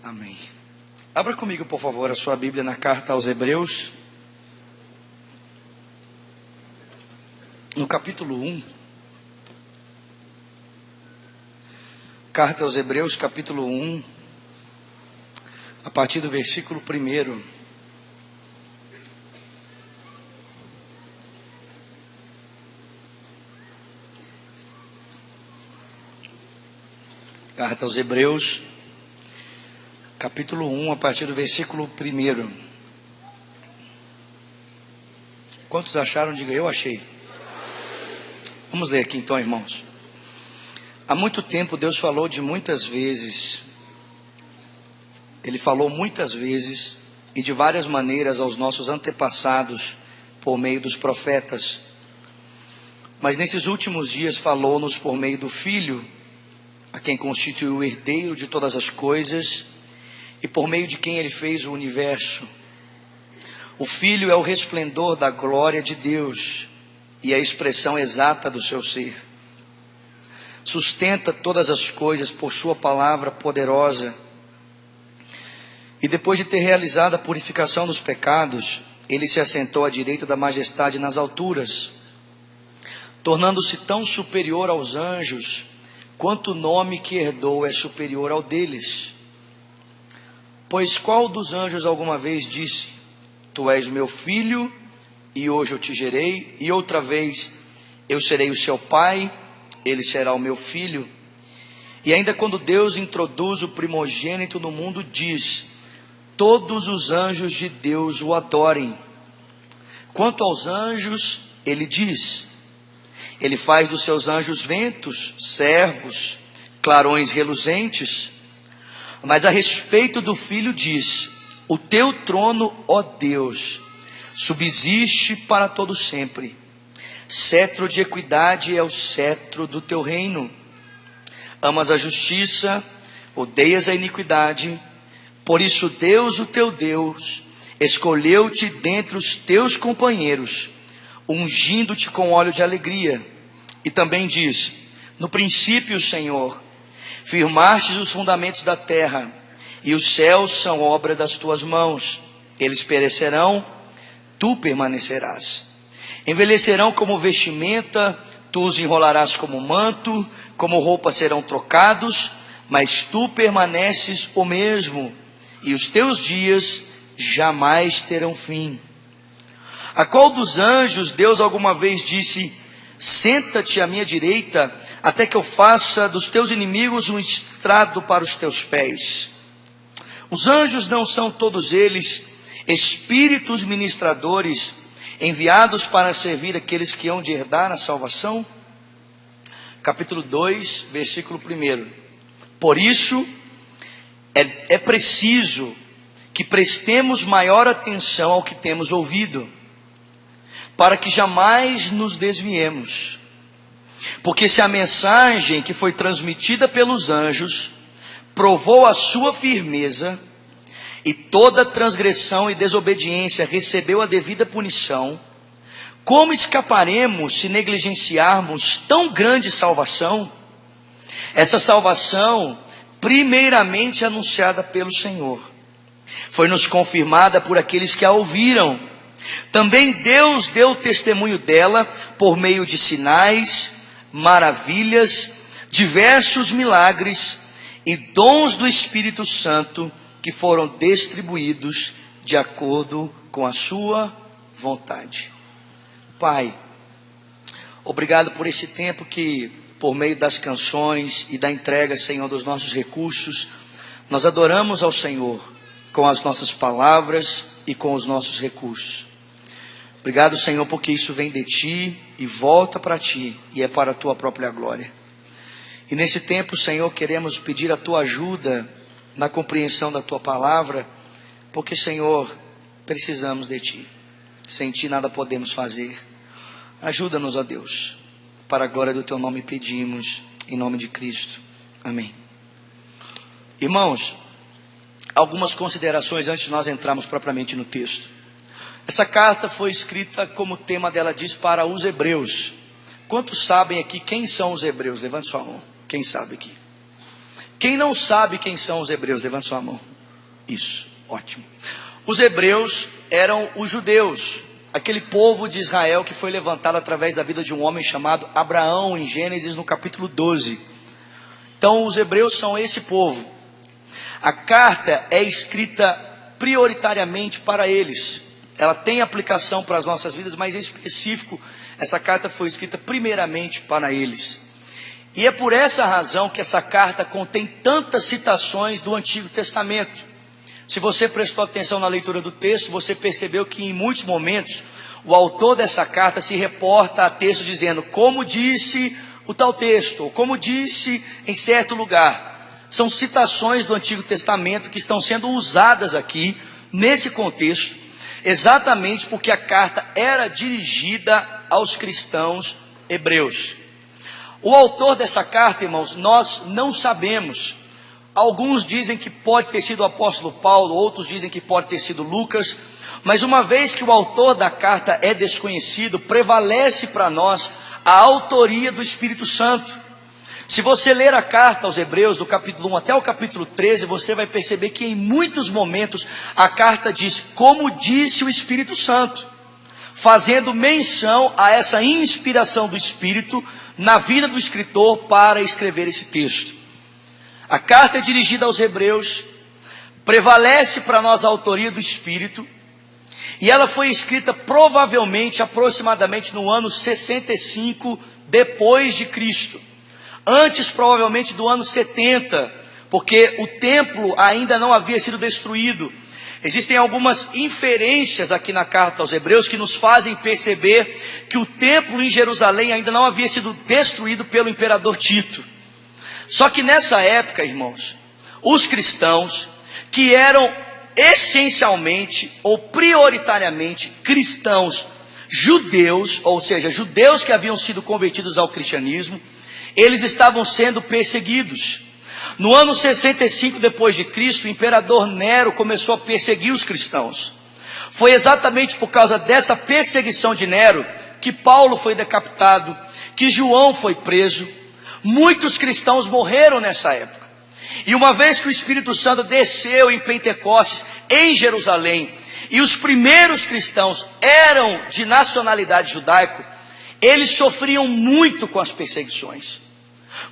Amém. Abra comigo, por favor, a sua Bíblia na carta aos Hebreus, no capítulo 1. Carta aos Hebreus, capítulo 1, a partir do versículo 1. Carta aos Hebreus, capítulo 1, a partir do versículo 1. Quantos acharam? Diga, eu achei. Vamos ler aqui então, irmãos. Há muito tempo Deus falou de muitas vezes. Ele falou muitas vezes e de várias maneiras aos nossos antepassados por meio dos profetas. Mas nesses últimos dias falou-nos por meio do Filho, a quem constituiu o herdeiro de todas as coisas e por meio de quem ele fez o universo. O Filho é o resplendor da glória de Deus e a expressão exata do seu ser. Sustenta todas as coisas por sua palavra poderosa. E depois de ter realizado a purificação dos pecados, ele se assentou à direita da majestade nas alturas, tornando-se tão superior aos anjos, quanto o nome que herdou é superior ao deles. Pois qual dos anjos alguma vez disse: Tu és meu filho, e hoje eu te gerei, e outra vez, eu serei o seu pai, ele será o meu filho? E ainda quando Deus introduz o primogênito no mundo, diz: Todos os anjos de Deus o adorem. Quanto aos anjos, ele diz: Ele faz dos seus anjos ventos, servos, clarões reluzentes. Mas a respeito do Filho diz: O teu trono, ó Deus, subsiste para todo sempre. Cetro de equidade é o cetro do teu reino. Amas a justiça, odeias a iniquidade. Por isso Deus, o teu Deus, escolheu-te dentre os teus companheiros, ungindo-te com óleo de alegria. E também diz: No princípio, Senhor, firmastes os fundamentos da terra, e os céus são obra das tuas mãos. Eles perecerão, tu permanecerás. Envelhecerão como vestimenta, tu os enrolarás como manto, como roupa serão trocados, mas tu permaneces o mesmo, e os teus dias jamais terão fim. A qual dos anjos Deus alguma vez disse: Senta-te à minha direita, até que eu faça dos teus inimigos um estrado para os teus pés? Os anjos não são todos eles espíritos ministradores, enviados para servir aqueles que hão de herdar a salvação? Capítulo 2, versículo 1. Por isso, é preciso que prestemos maior atenção ao que temos ouvido, para que jamais nos desviemos. Porque se a mensagem que foi transmitida pelos anjos provou a sua firmeza, e toda transgressão e desobediência recebeu a devida punição, como escaparemos se negligenciarmos tão grande salvação? Essa salvação, primeiramente anunciada pelo Senhor, foi-nos confirmada por aqueles que a ouviram. Também Deus deu testemunho dela por meio de sinais, maravilhas, diversos milagres e dons do Espírito Santo, que foram distribuídos de acordo com a sua vontade. Pai, obrigado por esse tempo que, por meio das canções e da entrega, Senhor, dos nossos recursos, nós adoramos ao Senhor com as nossas palavras e com os nossos recursos. Obrigado, Senhor, porque isso vem de Ti e volta para Ti, e é para a Tua própria glória. E nesse tempo, Senhor, queremos pedir a Tua ajuda na compreensão da Tua palavra, porque, Senhor, precisamos de Ti. Sem Ti nada podemos fazer. Ajuda-nos, ó Deus. Para a glória do Teu nome pedimos, em nome de Cristo. Amém. Irmãos, algumas considerações antes de nós entrarmos propriamente no texto. Essa carta foi escrita, como o tema dela diz, para os hebreus. Quantos sabem aqui quem são os hebreus? Levante sua mão. Quem sabe aqui? Quem não sabe quem são os hebreus? Levante sua mão. Isso, ótimo. Os hebreus eram os judeus, aquele povo de Israel que foi levantado através da vida de um homem chamado Abraão, em Gênesis, no capítulo 12. Então, os hebreus são esse povo. A carta é escrita prioritariamente para eles. Ela tem aplicação para as nossas vidas, mas em específico, essa carta foi escrita primeiramente para eles. E é por essa razão que essa carta contém tantas citações do Antigo Testamento. Se você prestou atenção na leitura do texto, você percebeu que em muitos momentos o autor dessa carta se reporta a texto dizendo, como disse o tal texto, ou como disse em certo lugar. São citações do Antigo Testamento que estão sendo usadas aqui, nesse contexto, exatamente porque a carta era dirigida aos cristãos hebreus. O autor dessa carta, irmãos, nós não sabemos. Alguns dizem que pode ter sido o apóstolo Paulo, outros dizem que pode ter sido Lucas, mas uma vez que o autor da carta é desconhecido, prevalece para nós a autoria do Espírito Santo. Se você ler a carta aos Hebreus, do capítulo 1 até o capítulo 13, você vai perceber que em muitos momentos a carta diz, como disse o Espírito Santo, fazendo menção a essa inspiração do Espírito na vida do escritor para escrever esse texto. A carta é dirigida aos Hebreus, prevalece para nós a autoria do Espírito, e ela foi escrita provavelmente, aproximadamente no ano 65 depois de Cristo. Antes provavelmente do ano 70, porque o templo ainda não havia sido destruído. Existem algumas inferências aqui na carta aos Hebreus que nos fazem perceber que o templo em Jerusalém ainda não havia sido destruído pelo imperador Tito. Só que nessa época, irmãos, os cristãos que eram essencialmente ou prioritariamente cristãos judeus, ou seja, judeus que haviam sido convertidos ao cristianismo, eles estavam sendo perseguidos. No ano 65 depois de Cristo, o imperador Nero começou a perseguir os cristãos. Foi exatamente por causa dessa perseguição de Nero que Paulo foi decapitado, que João foi preso. Muitos cristãos morreram nessa época. E uma vez que o Espírito Santo desceu em Pentecostes, em Jerusalém, e os primeiros cristãos eram de nacionalidade judaica, eles sofriam muito com as perseguições.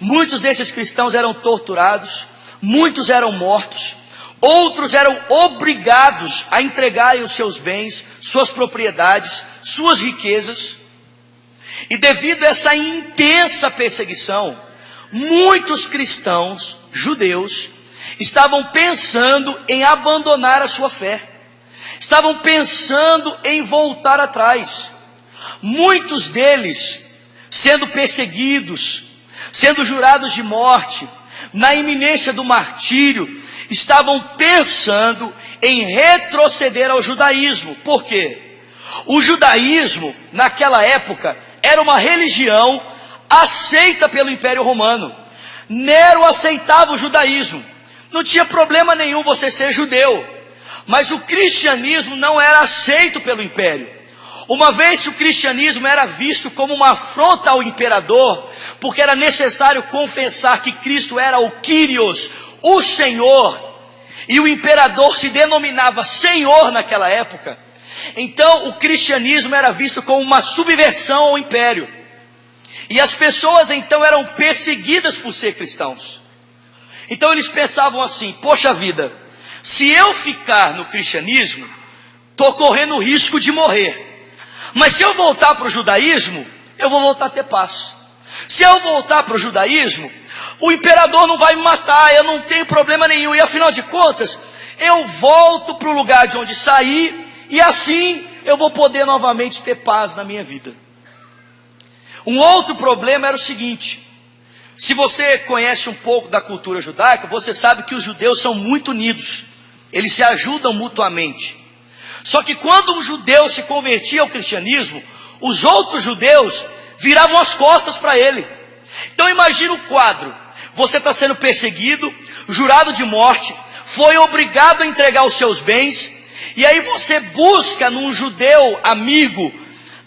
Muitos desses cristãos eram torturados, muitos eram mortos, outros eram obrigados a entregarem os seus bens, suas propriedades, suas riquezas. E devido a essa intensa perseguição, muitos cristãos judeus estavam pensando em abandonar a sua fé, estavam pensando em voltar atrás. Muitos deles, sendo perseguidos, sendo jurados de morte, na iminência do martírio, estavam pensando em retroceder ao judaísmo. Por quê? O judaísmo, naquela época, era uma religião aceita pelo Império Romano. Nero aceitava o judaísmo. Não tinha problema nenhum você ser judeu. Mas o cristianismo não era aceito pelo Império. Uma vez que o cristianismo era visto como uma afronta ao imperador, porque era necessário confessar que Cristo era o Kyrios, o Senhor, e o imperador se denominava Senhor naquela época, então o cristianismo era visto como uma subversão ao império, e as pessoas então eram perseguidas por ser cristãos. Então eles pensavam assim, poxa vida, se eu ficar no cristianismo, estou correndo o risco de morrer, mas se eu voltar para o judaísmo, eu vou voltar a ter paz. Se eu voltar para o judaísmo, o imperador não vai me matar, eu não tenho problema nenhum, e afinal de contas, eu volto para o lugar de onde saí, e assim eu vou poder novamente ter paz na minha vida. Um outro problema era o seguinte, se você conhece um pouco da cultura judaica, você sabe que os judeus são muito unidos, eles se ajudam mutuamente. Só que quando um judeu se convertia ao cristianismo, os outros judeus viravam as costas para ele. Então imagina o quadro, você está sendo perseguido, jurado de morte, foi obrigado a entregar os seus bens, e aí você busca num judeu amigo,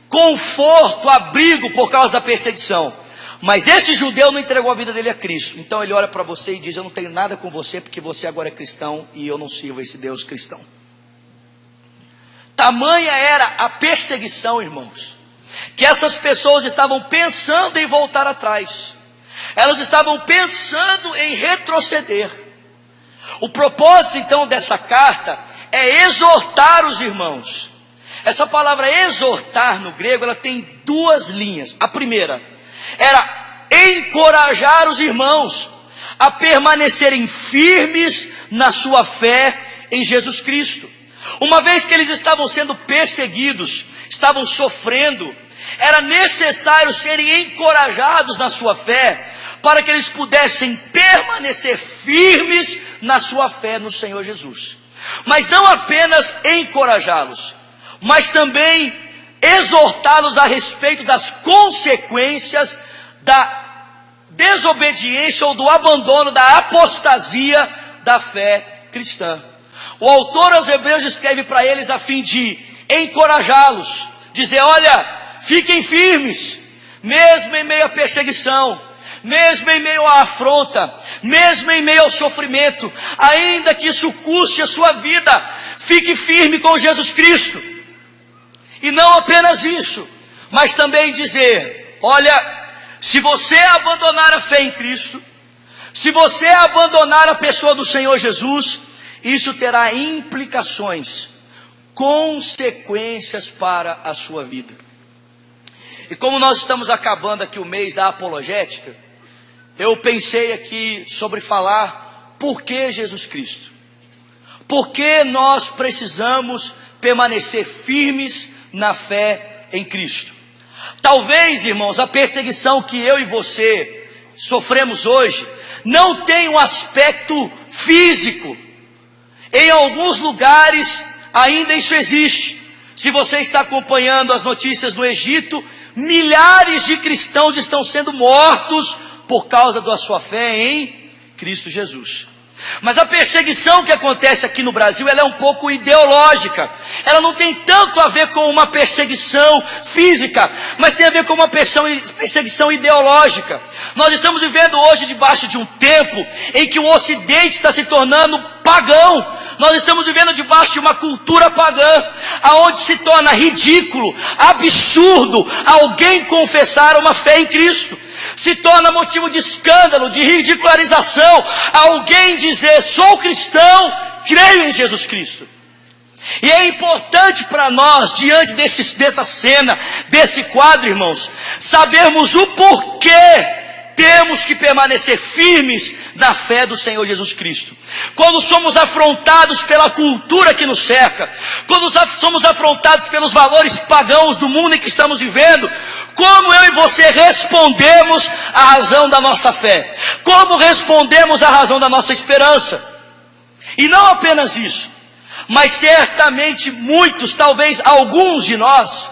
conforto, abrigo por causa da perseguição. Mas esse judeu não entregou a vida dele a Cristo. Então ele olha para você e diz: eu não tenho nada com você, porque você agora é cristão e eu não sirvo a esse Deus cristão. Tamanha era a perseguição, irmãos, que essas pessoas estavam pensando em voltar atrás. Elas estavam pensando em retroceder. O propósito então dessa carta é exortar os irmãos. Essa palavra exortar no grego, ela tem duas linhas. A primeira era encorajar os irmãos a permanecerem firmes na sua fé em Jesus Cristo. Uma vez que eles estavam sendo perseguidos, estavam sofrendo, era necessário serem encorajados na sua fé, para que eles pudessem permanecer firmes na sua fé no Senhor Jesus. Mas não apenas encorajá-los, mas também exortá-los a respeito das consequências da desobediência ou do abandono, da apostasia da fé cristã. O autor aos Hebreus escreve para eles a fim de encorajá-los, dizer: olha, fiquem firmes, mesmo em meio à perseguição, mesmo em meio à afronta, mesmo em meio ao sofrimento, ainda que isso custe a sua vida, fique firme com Jesus Cristo. E não apenas isso, mas também dizer: olha, se você abandonar a fé em Cristo, se você abandonar a pessoa do Senhor Jesus, isso terá implicações, consequências para a sua vida. E como nós estamos acabando aqui o mês da apologética, eu pensei aqui sobre falar por que Jesus Cristo. Por que nós precisamos permanecer firmes na fé em Cristo. Talvez, irmãos, a perseguição que eu e você sofremos hoje não tenha um aspecto físico. Em alguns lugares ainda isso existe. Se você está acompanhando as notícias do Egito, milhares de cristãos estão sendo mortos por causa da sua fé em Cristo Jesus. Mas a perseguição que acontece aqui no Brasil, ela é um pouco ideológica. Ela não tem tanto a ver com uma perseguição física, mas tem a ver com uma perseguição ideológica. Nós estamos vivendo hoje debaixo de um tempo em que o Ocidente está se tornando pagão. Nós estamos vivendo debaixo de uma cultura pagã, aonde se torna ridículo, absurdo alguém confessar uma fé em Cristo. Se torna motivo de escândalo, de ridicularização, alguém dizer: sou cristão, creio em Jesus Cristo. E é importante para nós, diante dessa cena, desse quadro, irmãos, sabermos o porquê temos que permanecer firmes na fé do Senhor Jesus Cristo. Quando somos afrontados pela cultura que nos cerca, quando somos afrontados pelos valores pagãos do mundo em que estamos vivendo, como eu e você respondemos à razão da nossa fé? Como respondemos à razão da nossa esperança? E não apenas isso, mas certamente muitos, talvez alguns de nós,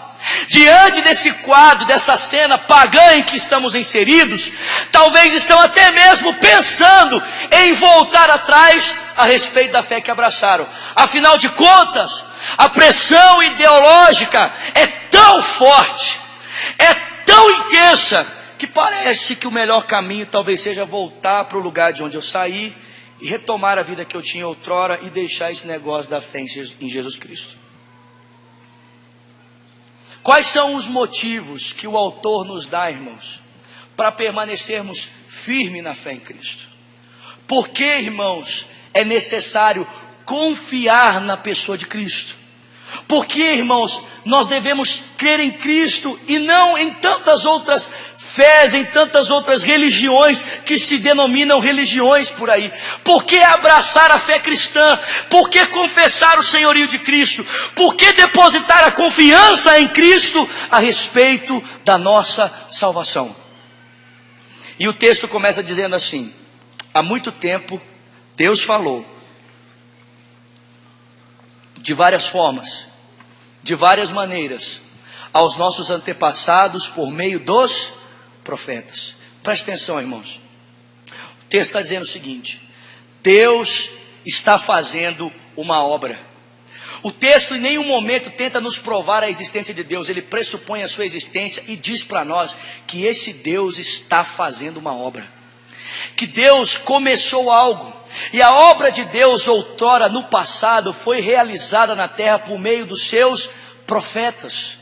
diante desse quadro, dessa cena pagã em que estamos inseridos, talvez estão até mesmo pensando em voltar atrás a respeito da fé que abraçaram. Afinal de contas, a pressão ideológica é tão forte, é tão intensa, que parece que o melhor caminho talvez seja voltar para o lugar de onde eu saí e retomar a vida que eu tinha outrora e deixar esse negócio da fé em Jesus Cristo. Quais são os motivos que o autor nos dá, irmãos, para permanecermos firmes na fé em Cristo? Por que, irmãos, é necessário confiar na pessoa de Cristo? Por que, irmãos, nós devemos crer em Cristo e não em tantas outras fés, em tantas outras religiões que se denominam religiões por aí? Por que abraçar a fé cristã? Por que confessar o senhorio de Cristo? Por que depositar a confiança em Cristo a respeito da nossa salvação? E o texto começa dizendo assim: há muito tempo Deus falou de várias formas, de várias maneiras, aos nossos antepassados por meio dos profetas. Preste atenção, irmãos. O texto está dizendo o seguinte: Deus está fazendo uma obra. O texto em nenhum momento tenta nos provar a existência de Deus. Ele pressupõe a sua existência e diz para nós que esse Deus está fazendo uma obra, que Deus começou algo, e a obra de Deus outrora no passado foi realizada na terra por meio dos seus profetas.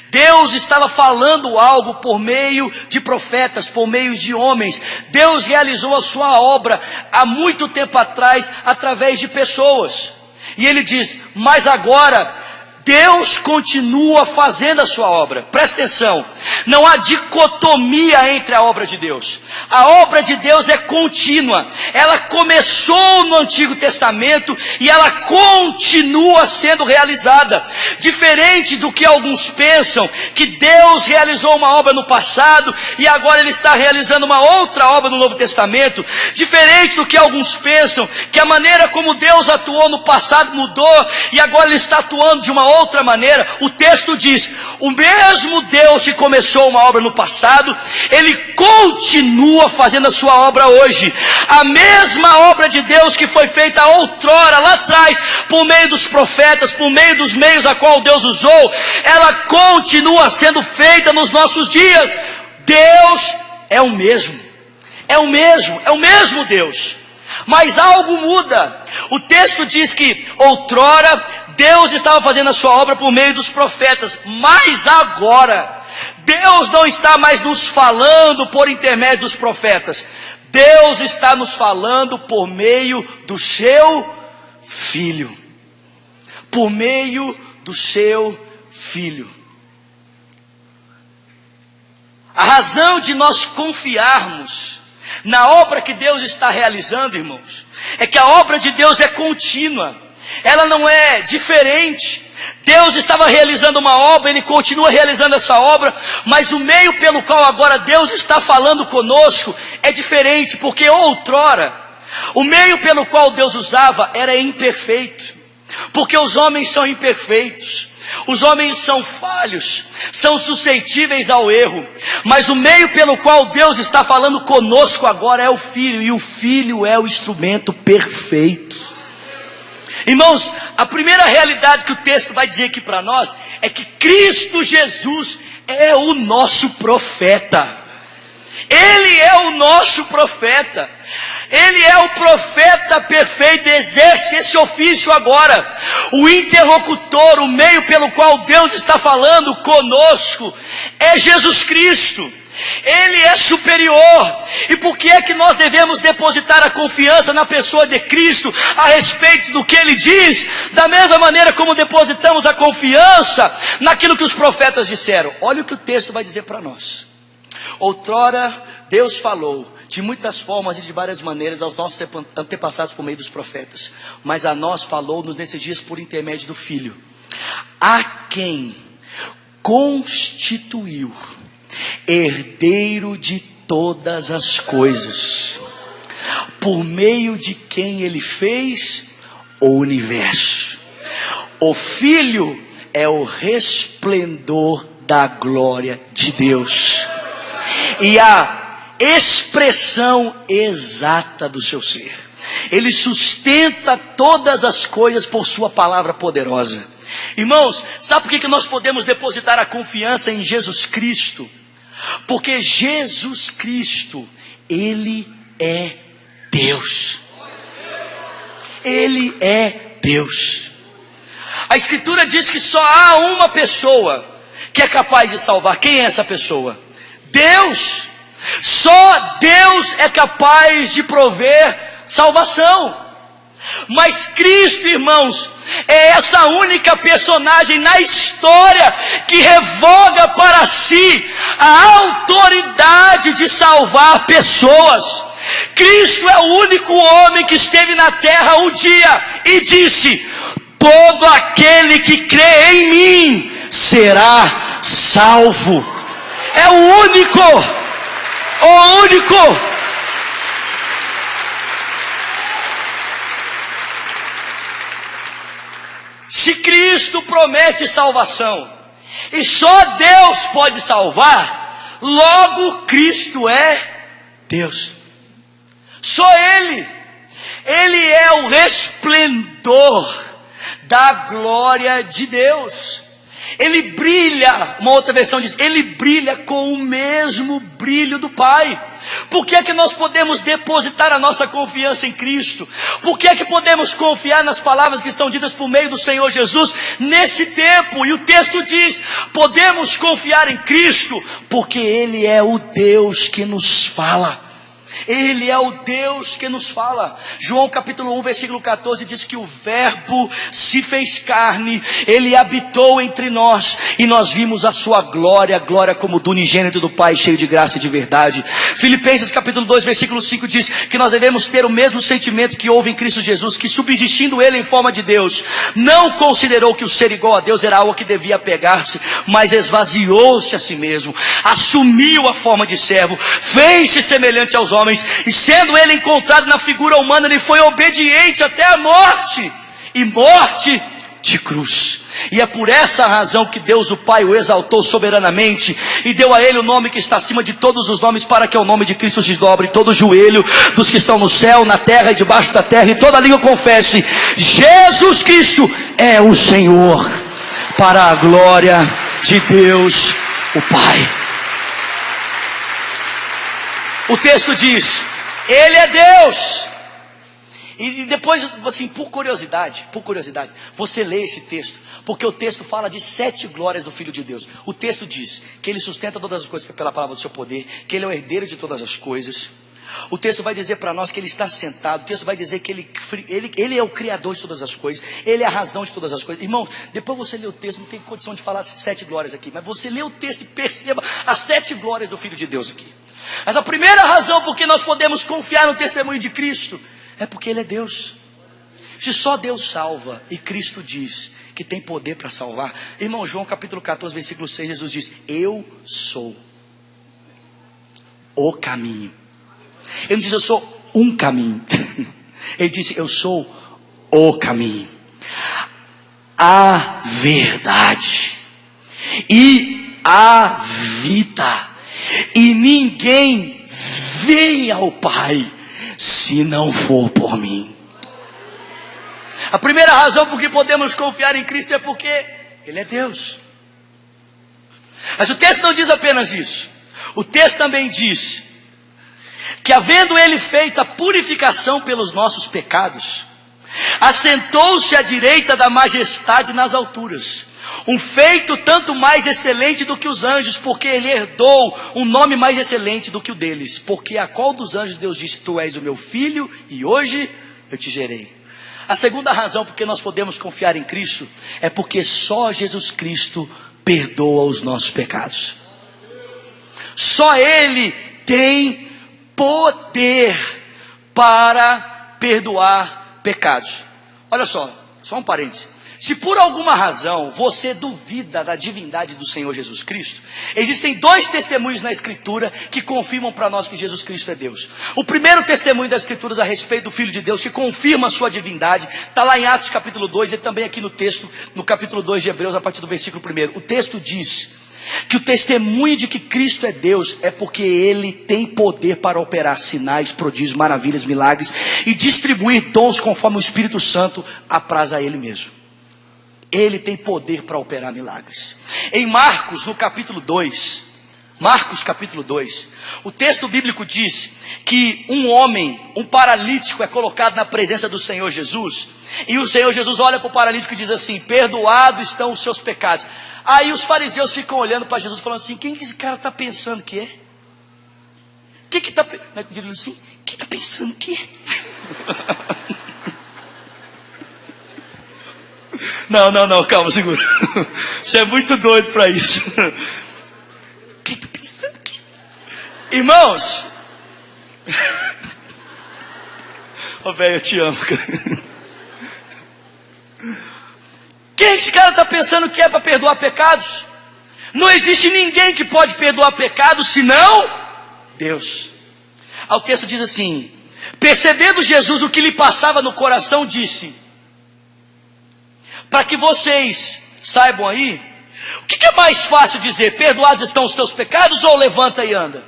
Deus estava falando algo por meio de profetas, por meio de homens. Deus realizou a sua obra há muito tempo atrás, através de pessoas. E ele diz, mas agora Deus continua fazendo a sua obra. Presta atenção, não há dicotomia entre a obra de Deus. A obra de Deus é contínua. Ela começou no Antigo Testamento e ela continua sendo realizada. Diferente do que alguns pensam, que Deus realizou uma obra no passado e agora Ele está realizando uma outra obra no Novo Testamento. Diferente do que alguns pensam, que a maneira como Deus atuou no passado mudou e agora Ele está atuando de uma outra maneira. O texto diz, o mesmo Deus que começou uma obra no passado, Ele continua fazendo a sua obra hoje. A mesma obra de Deus que foi feita outrora, lá atrás, por meio dos profetas, por meio dos meios a qual Deus usou, ela continua sendo feita nos nossos dias. Deus é o mesmo, é o mesmo Deus. Mas algo muda. O texto diz que outrora Deus estava fazendo a sua obra por meio dos profetas, mas agora Deus não está mais nos falando por intermédio dos profetas. Deus está nos falando por meio do seu Filho. Por meio do seu Filho. A razão de nós confiarmos na obra que Deus está realizando, irmãos, é que a obra de Deus é contínua. Ela não é diferente. Deus estava realizando uma obra, Ele continua realizando essa obra, mas o meio pelo qual agora Deus está falando conosco é diferente, porque outrora, o meio pelo qual Deus usava era imperfeito, porque os homens são imperfeitos, os homens são falhos, são suscetíveis ao erro, mas o meio pelo qual Deus está falando conosco agora é o Filho, e o Filho é o instrumento perfeito. Irmãos, a primeira realidade que o texto vai dizer aqui para nós é que Cristo Jesus é o nosso profeta. Ele é o nosso profeta. Ele é o profeta perfeito, exerce esse ofício agora. O interlocutor, o meio pelo qual Deus está falando conosco é Jesus Cristo. Ele é superior. E por que é que nós devemos depositar a confiança na pessoa de Cristo a respeito do que Ele diz? Da mesma maneira como depositamos a confiança naquilo que os profetas disseram. Olha o que o texto vai dizer para nós. Outrora Deus falou de muitas formas e de várias maneiras aos nossos antepassados por meio dos profetas, mas a nós falou-nos nesses dias por intermédio do Filho, a quem constituiu herdeiro de todas as coisas, por meio de quem Ele fez o universo. O Filho é o resplendor da glória de Deus e a expressão exata do seu ser. Ele sustenta todas as coisas por sua palavra poderosa. Irmãos, sabe por que nós podemos depositar a confiança em Jesus Cristo? Porque Jesus Cristo, Ele é Deus. Ele é Deus. A Escritura diz que só há uma pessoa que é capaz de salvar. Quem é essa pessoa? Deus. Só Deus é capaz de prover salvação. Mas Cristo, irmãos, é essa única personagem na história que revoga para si a autoridade de salvar pessoas. Cristo é o único homem que esteve na terra um dia e disse: todo aquele que crê em mim será salvo. É o único. Se Cristo promete salvação e só Deus pode salvar, logo Cristo é Deus. Só Ele é o resplendor da glória de Deus. Ele brilha, uma outra versão diz, ele brilha com o mesmo brilho do Pai. Por que é que nós podemos depositar a nossa confiança em Cristo? Por que é que podemos confiar nas palavras que são ditas por meio do Senhor Jesus nesse tempo? E o texto diz, podemos confiar em Cristo, porque Ele é o Deus que nos fala. Ele é o Deus que nos fala. João capítulo 1 versículo 14 diz que o verbo se fez carne, ele habitou entre nós, e nós vimos a sua glória, glória como do unigênito do Pai, cheio de graça e de verdade. Filipenses capítulo 2 versículo 5 diz que nós devemos ter o mesmo sentimento que houve em Cristo Jesus, que subsistindo ele em forma de Deus, não considerou que o ser igual a Deus era algo que devia apegar-se, mas esvaziou-se a si mesmo, assumiu a forma de servo, fez-se semelhante aos homens, e sendo ele encontrado na figura humana, ele foi obediente até a morte, e morte de cruz. E é por essa razão que Deus o Pai o exaltou soberanamente, e deu a ele o nome que está acima de todos os nomes, para que o nome de Cristo se dobre todo o joelho dos que estão no céu, na terra e debaixo da terra, e toda língua confesse, Jesus Cristo é o Senhor, para a glória de Deus o Pai. O texto diz, Ele é Deus. E depois, assim, por curiosidade, você lê esse texto, porque o texto fala de 7 glórias do Filho de Deus. O texto diz que Ele sustenta todas as coisas pela palavra do seu poder, que Ele é o herdeiro de todas as coisas. O texto vai dizer para nós que Ele está sentado. O texto vai dizer que ele é o Criador de todas as coisas, Ele é a razão de todas as coisas. Irmão, depois você lê o texto, não tem condição de falar 7 glórias aqui, mas você lê o texto e perceba as 7 glórias do Filho de Deus aqui. Mas a primeira razão por que nós podemos confiar no testemunho de Cristo é porque Ele é Deus. Se só Deus salva, e Cristo diz que tem poder para salvar, irmão, João capítulo 14 versículo 6, Jesus diz, eu sou o caminho. Ele não diz eu sou um caminho, Ele disse eu sou o caminho, a verdade e a vida. E ninguém vem ao Pai se não for por mim. A primeira razão por que podemos confiar em Cristo é porque Ele é Deus. Mas o texto não diz apenas isso. O texto também diz que, havendo Ele feito a purificação pelos nossos pecados, assentou-se à direita da majestade nas alturas. Um feito tanto mais excelente do que os anjos, porque Ele herdou um nome mais excelente do que o deles. Porque a qual dos anjos Deus disse, tu és o meu filho, e hoje eu te gerei. A segunda razão por que nós podemos confiar em Cristo, é porque só Jesus Cristo perdoa os nossos pecados. Só Ele tem poder para perdoar pecados. Olha só um parênteses. Se por alguma razão você duvida da divindade do Senhor Jesus Cristo, existem 2 testemunhos na Escritura que confirmam para nós que Jesus Cristo é Deus. O primeiro testemunho das Escrituras a respeito do Filho de Deus, que confirma a sua divindade, está lá em Atos capítulo 2 e também aqui no texto, no capítulo 2 de Hebreus, a partir do versículo 1. O texto diz que o testemunho de que Cristo é Deus é porque Ele tem poder para operar sinais, prodígios, maravilhas, milagres e distribuir dons conforme o Espírito Santo apraz a Ele mesmo. Ele tem poder para operar milagres. Em Marcos, no capítulo 2, o texto bíblico diz que um homem, um paralítico, é colocado na presença do Senhor Jesus, e o Senhor Jesus olha para o paralítico e diz assim, perdoados estão os seus pecados. Aí os fariseus ficam olhando para Jesus falando assim, quem que esse cara está pensando que é? Quem que está pensando que é? Não, calma, segura. Você é muito doido para isso. O que está pensando aqui? Irmãos, ô velho, eu te amo, cara. Quem esse cara está pensando que é para perdoar pecados? Não existe ninguém que pode perdoar pecados senão Deus. O texto diz assim, percebendo Jesus o que lhe passava no coração, disse, para que vocês saibam aí, o que é mais fácil dizer, perdoados estão os teus pecados, ou levanta e anda?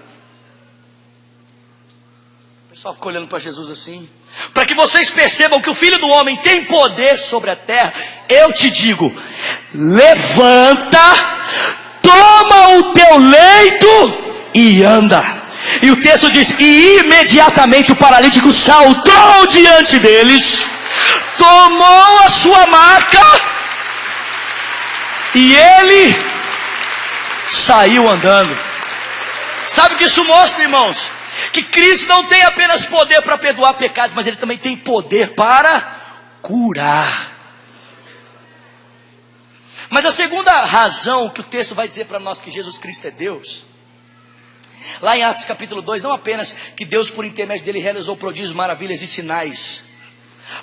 O pessoal ficou olhando para Jesus assim, para que vocês percebam que o Filho do Homem tem poder sobre a terra, eu te digo: levanta, toma o teu leito e anda. E o texto diz: e imediatamente o paralítico saltou diante deles, tomou a sua maca e ele saiu andando. Sabe o que isso mostra, irmãos? Que Cristo não tem apenas poder para perdoar pecados, mas Ele também tem poder para curar. Mas a segunda razão que o texto vai dizer para nós que Jesus Cristo é Deus, lá em Atos capítulo 2, não apenas que Deus por intermédio dele realizou prodígios, maravilhas e sinais,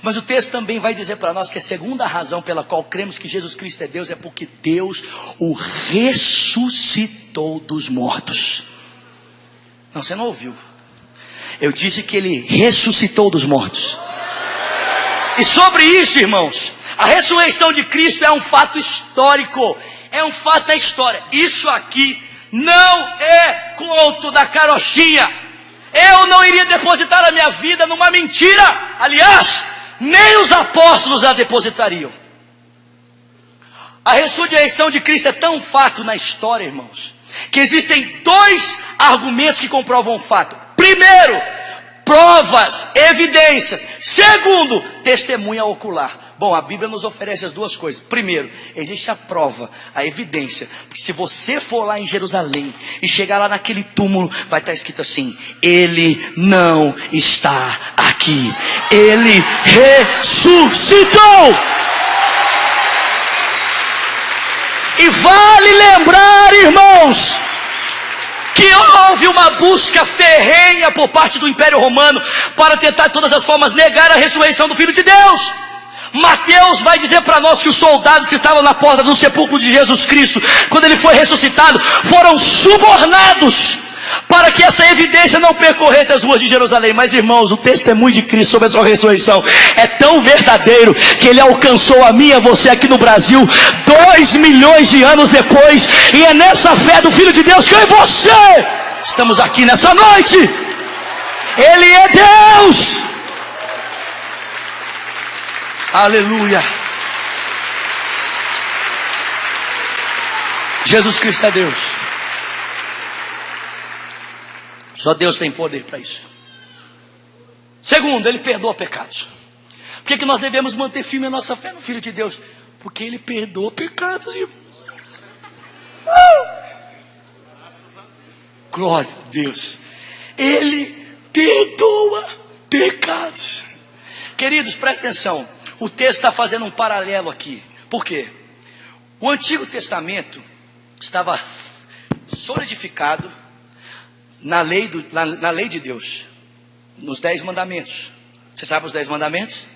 mas o texto também vai dizer para nós que a segunda razão pela qual cremos que Jesus Cristo é Deus é porque Deus o ressuscitou dos mortos. Não, você não ouviu. Eu disse que Ele ressuscitou dos mortos. E sobre isso, irmãos, a ressurreição de Cristo é um fato histórico. É um fato da história. Isso aqui não é conto da carochinha. Eu não iria depositar a minha vida numa mentira. Aliás, nem os apóstolos a depositariam. A ressurreição de Cristo é tão fato na história, irmãos, que existem dois argumentos que comprovam o fato. Primeiro, provas, evidências. Segundo, testemunha ocular. Bom, a Bíblia nos oferece as duas coisas. Primeiro, existe a prova, a evidência. Porque se você for lá em Jerusalém e chegar lá naquele túmulo, vai estar escrito assim: Ele não está aqui, Ele ressuscitou. E vale lembrar, irmãos, que houve uma busca ferrenha por parte do Império Romano para tentar de todas as formas negar a ressurreição do Filho de Deus. Mateus vai dizer para nós que os soldados que estavam na porta do sepulcro de Jesus Cristo, quando Ele foi ressuscitado, foram subornados para que essa evidência não percorresse as ruas de Jerusalém. Mas, irmãos, o testemunho de Cristo sobre a sua ressurreição é tão verdadeiro que ele alcançou a mim e a você aqui no Brasil 2 milhões de anos depois. E é nessa fé do Filho de Deus que eu e você estamos aqui nessa noite. Ele é Deus. Aleluia. Jesus Cristo é Deus. Só Deus tem poder para isso. Segundo, Ele perdoa pecados. Por que nós devemos manter firme a nossa fé no Filho de Deus? Porque Ele perdoa pecados, irmãos. Glória a Deus. Ele perdoa pecados. Queridos, prestem atenção. O texto está fazendo um paralelo aqui. Por quê? O Antigo Testamento estava solidificado na lei de Deus, nos 10 mandamentos. Você sabe os 10 mandamentos?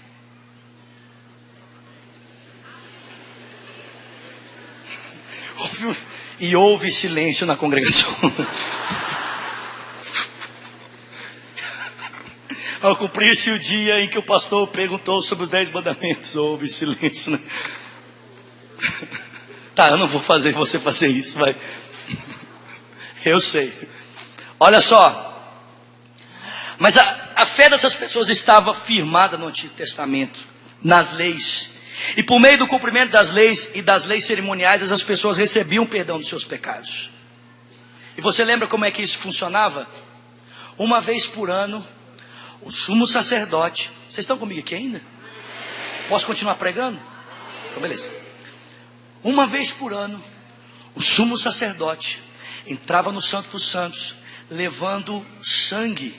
E houve silêncio na congregação. Ao cumprir-se o dia em que o pastor perguntou sobre os 10 mandamentos, houve silêncio, né? Tá, eu não vou fazer você fazer isso, vai. Eu sei. Olha só. Mas a fé dessas pessoas estava firmada no Antigo Testamento, nas leis. E por meio do cumprimento das leis e das leis cerimoniais, essas pessoas recebiam perdão dos seus pecados. E você lembra como é que isso funcionava? Uma vez por ano, o sumo sacerdote... Vocês estão comigo aqui ainda? Posso continuar pregando? Então beleza. Uma vez por ano, o sumo sacerdote entrava no Santo dos Santos, levando sangue,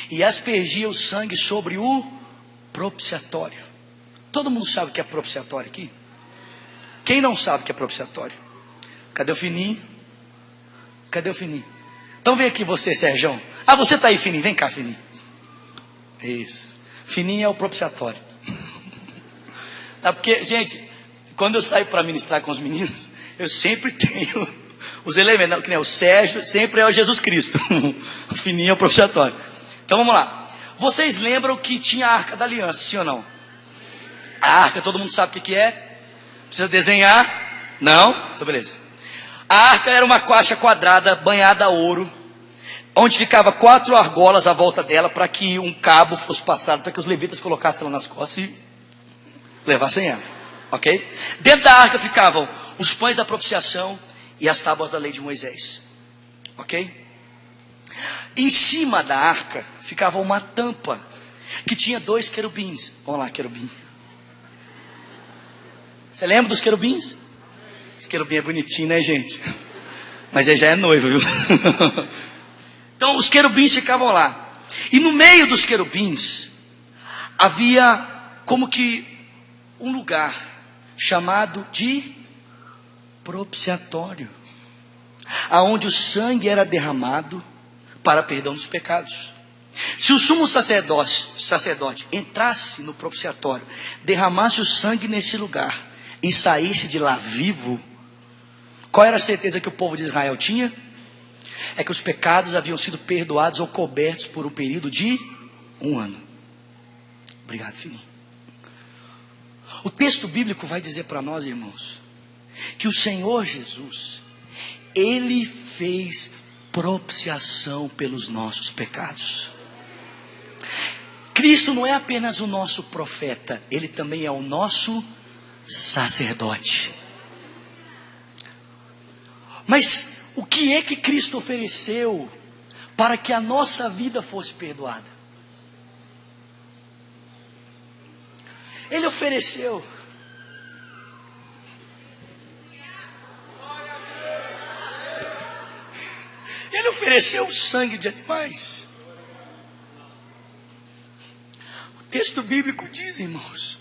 e aspergia o sangue sobre o propiciatório. Todo mundo sabe o que é propiciatório aqui? Quem não sabe o que é propiciatório? Cadê o Fininho? Cadê o Fininho? Então vem aqui você, Serjão. Ah, você está aí, Fininho. Vem cá, Fininho. Isso. Fininho é o propiciatório. Tá, porque, gente, quando eu saio para ministrar com os meninos, eu sempre tenho os elementos, que nem o Sérgio, sempre é o Jesus Cristo. O Fininho é o propiciatório. Então vamos lá. Vocês lembram que tinha a Arca da Aliança, sim ou não? A arca, todo mundo sabe o que é? Precisa desenhar? Não? Então beleza. A arca era uma caixa quadrada banhada a ouro, onde ficava 4 argolas à volta dela, para que um cabo fosse passado, para que os levitas colocassem ela nas costas e levassem ela, ok? Dentro da arca ficavam os pães da propiciação e as tábuas da lei de Moisés, ok? Em cima da arca ficava uma tampa, que tinha 2 querubins. Vamos lá, querubim. Você lembra dos querubins? Esse querubim é bonitinho, né, gente? Mas ele já é noivo, viu? Então os querubins ficavam lá. E no meio dos querubins havia como que um lugar chamado de propiciatório, aonde o sangue era derramado para perdão dos pecados. Se o sumo sacerdote entrasse no propiciatório, derramasse o sangue nesse lugar e saísse de lá vivo, qual era a certeza que o povo de Israel tinha? É que os pecados haviam sido perdoados ou cobertos por um período de 1 ano. Obrigado, filhinho. O texto bíblico vai dizer para nós, irmãos, que o Senhor Jesus, Ele fez propiciação pelos nossos pecados. Cristo não é apenas o nosso profeta, Ele também é o nosso sacerdote. Mas o que é que Cristo ofereceu para que a nossa vida fosse perdoada? Ele ofereceu o sangue de animais. O texto bíblico diz, irmãos,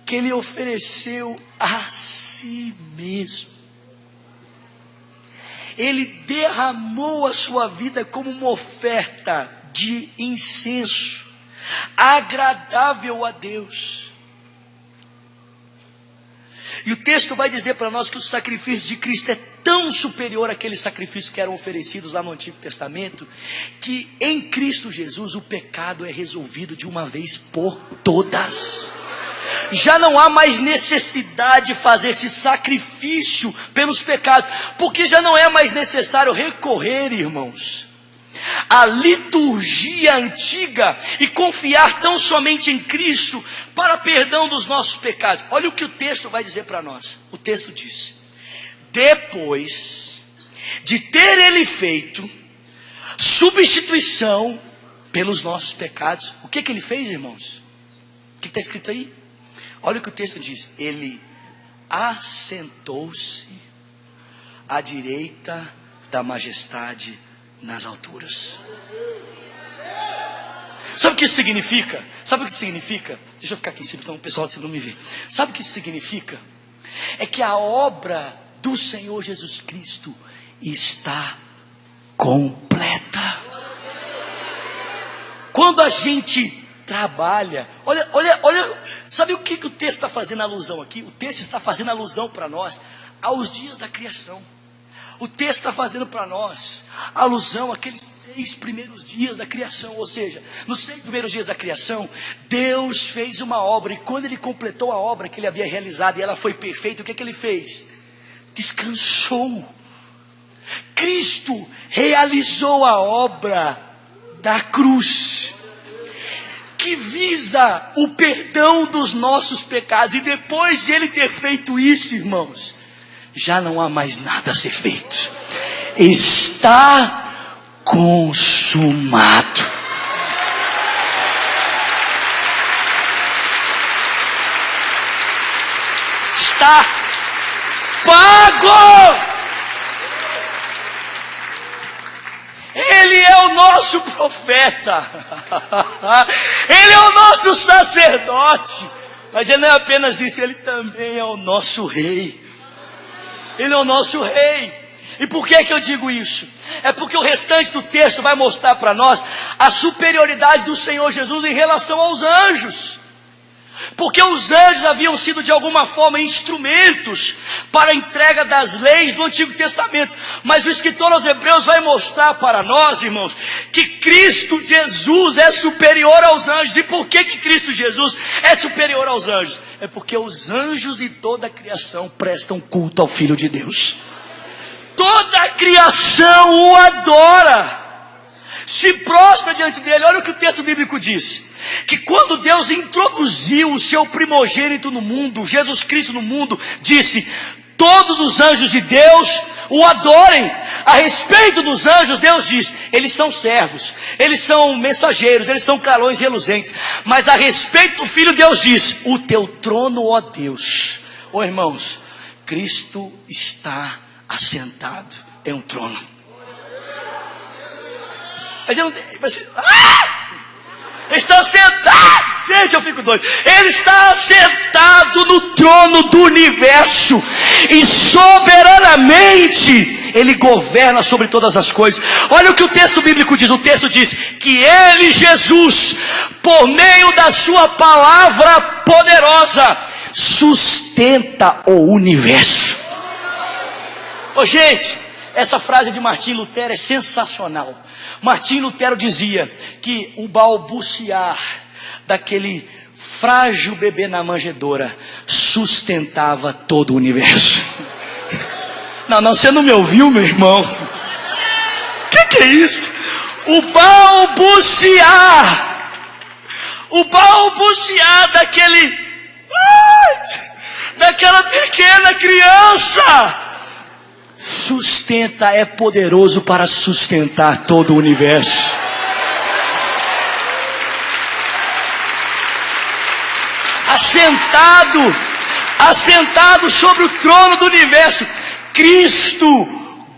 que Ele ofereceu a si mesmo. Ele derramou a sua vida como uma oferta de incenso, agradável a Deus. E o texto vai dizer para nós que o sacrifício de Cristo é tão superior àqueles sacrifícios que eram oferecidos lá no Antigo Testamento, que em Cristo Jesus o pecado é resolvido de uma vez por todas. Já não há mais necessidade de fazer esse sacrifício pelos pecados, porque já não é mais necessário recorrer, irmãos, à liturgia antiga e confiar tão somente em Cristo para perdão dos nossos pecados. Olha o que o texto vai dizer para nós. O texto diz: depois de ter Ele feito substituição pelos nossos pecados, o que Ele fez, irmãos? O que está escrito aí? Olha o que o texto diz: Ele assentou-se à direita da majestade nas alturas. Sabe o que isso significa? Deixa eu ficar aqui em cima, então o pessoal não me vê. Sabe o que isso significa? É que a obra do Senhor Jesus Cristo está completa. Quando a gente trabalha, olha, sabe o que o texto está fazendo alusão aqui? O texto está fazendo alusão para nós aos dias da criação. O texto está fazendo para nós alusão àqueles 6 primeiros dias da criação. Ou seja, nos 6 primeiros dias da criação, Deus fez uma obra, e quando Ele completou a obra que Ele havia realizado e ela foi perfeita, o que Ele fez? Descansou. Cristo realizou a obra da cruz, que visa o perdão dos nossos pecados. E depois de Ele ter feito isso, irmãos, já não há mais nada a ser feito. Está consumado. Está pago. Ele é o nosso profeta, Ele é o nosso sacerdote, mas Ele não é apenas isso, Ele também é o nosso rei. Ele é o nosso rei. E por que eu digo isso? É porque o restante do texto vai mostrar para nós a superioridade do Senhor Jesus em relação aos anjos. Porque os anjos haviam sido de alguma forma instrumentos para a entrega das leis do Antigo Testamento. Mas o escritor aos Hebreus vai mostrar para nós, irmãos, que Cristo Jesus é superior aos anjos. E por que Cristo Jesus é superior aos anjos? É porque os anjos e toda a criação prestam culto ao Filho de Deus. Toda a criação o adora, se prostra diante dele. Olha o que o texto bíblico diz: que quando Deus introduziu o seu primogênito no mundo, Jesus Cristo no mundo, disse: todos os anjos de Deus o adorem. A respeito dos anjos, Deus diz: eles são servos, eles são mensageiros, eles são clarões reluzentes. Mas a respeito do Filho, Deus diz: o teu trono, ó Deus. Ô irmãos, Cristo está assentado em um trono. Mas eu não tenho... Ele está sentado, gente, eu fico doido. Ele está sentado no trono do universo, e soberanamente Ele governa sobre todas as coisas. Olha o que o texto bíblico diz. O texto diz que Ele, Jesus, por meio da sua palavra poderosa, sustenta o universo. Gente, essa frase de Martim Lutero é sensacional. Martim Lutero dizia que o balbuciar daquele frágil bebê na manjedoura sustentava todo o universo. Não, você não me ouviu, meu irmão? O que é isso? O balbuciar daquela pequena criança sustenta, é poderoso para sustentar todo o universo. Assentado sobre o trono do universo, Cristo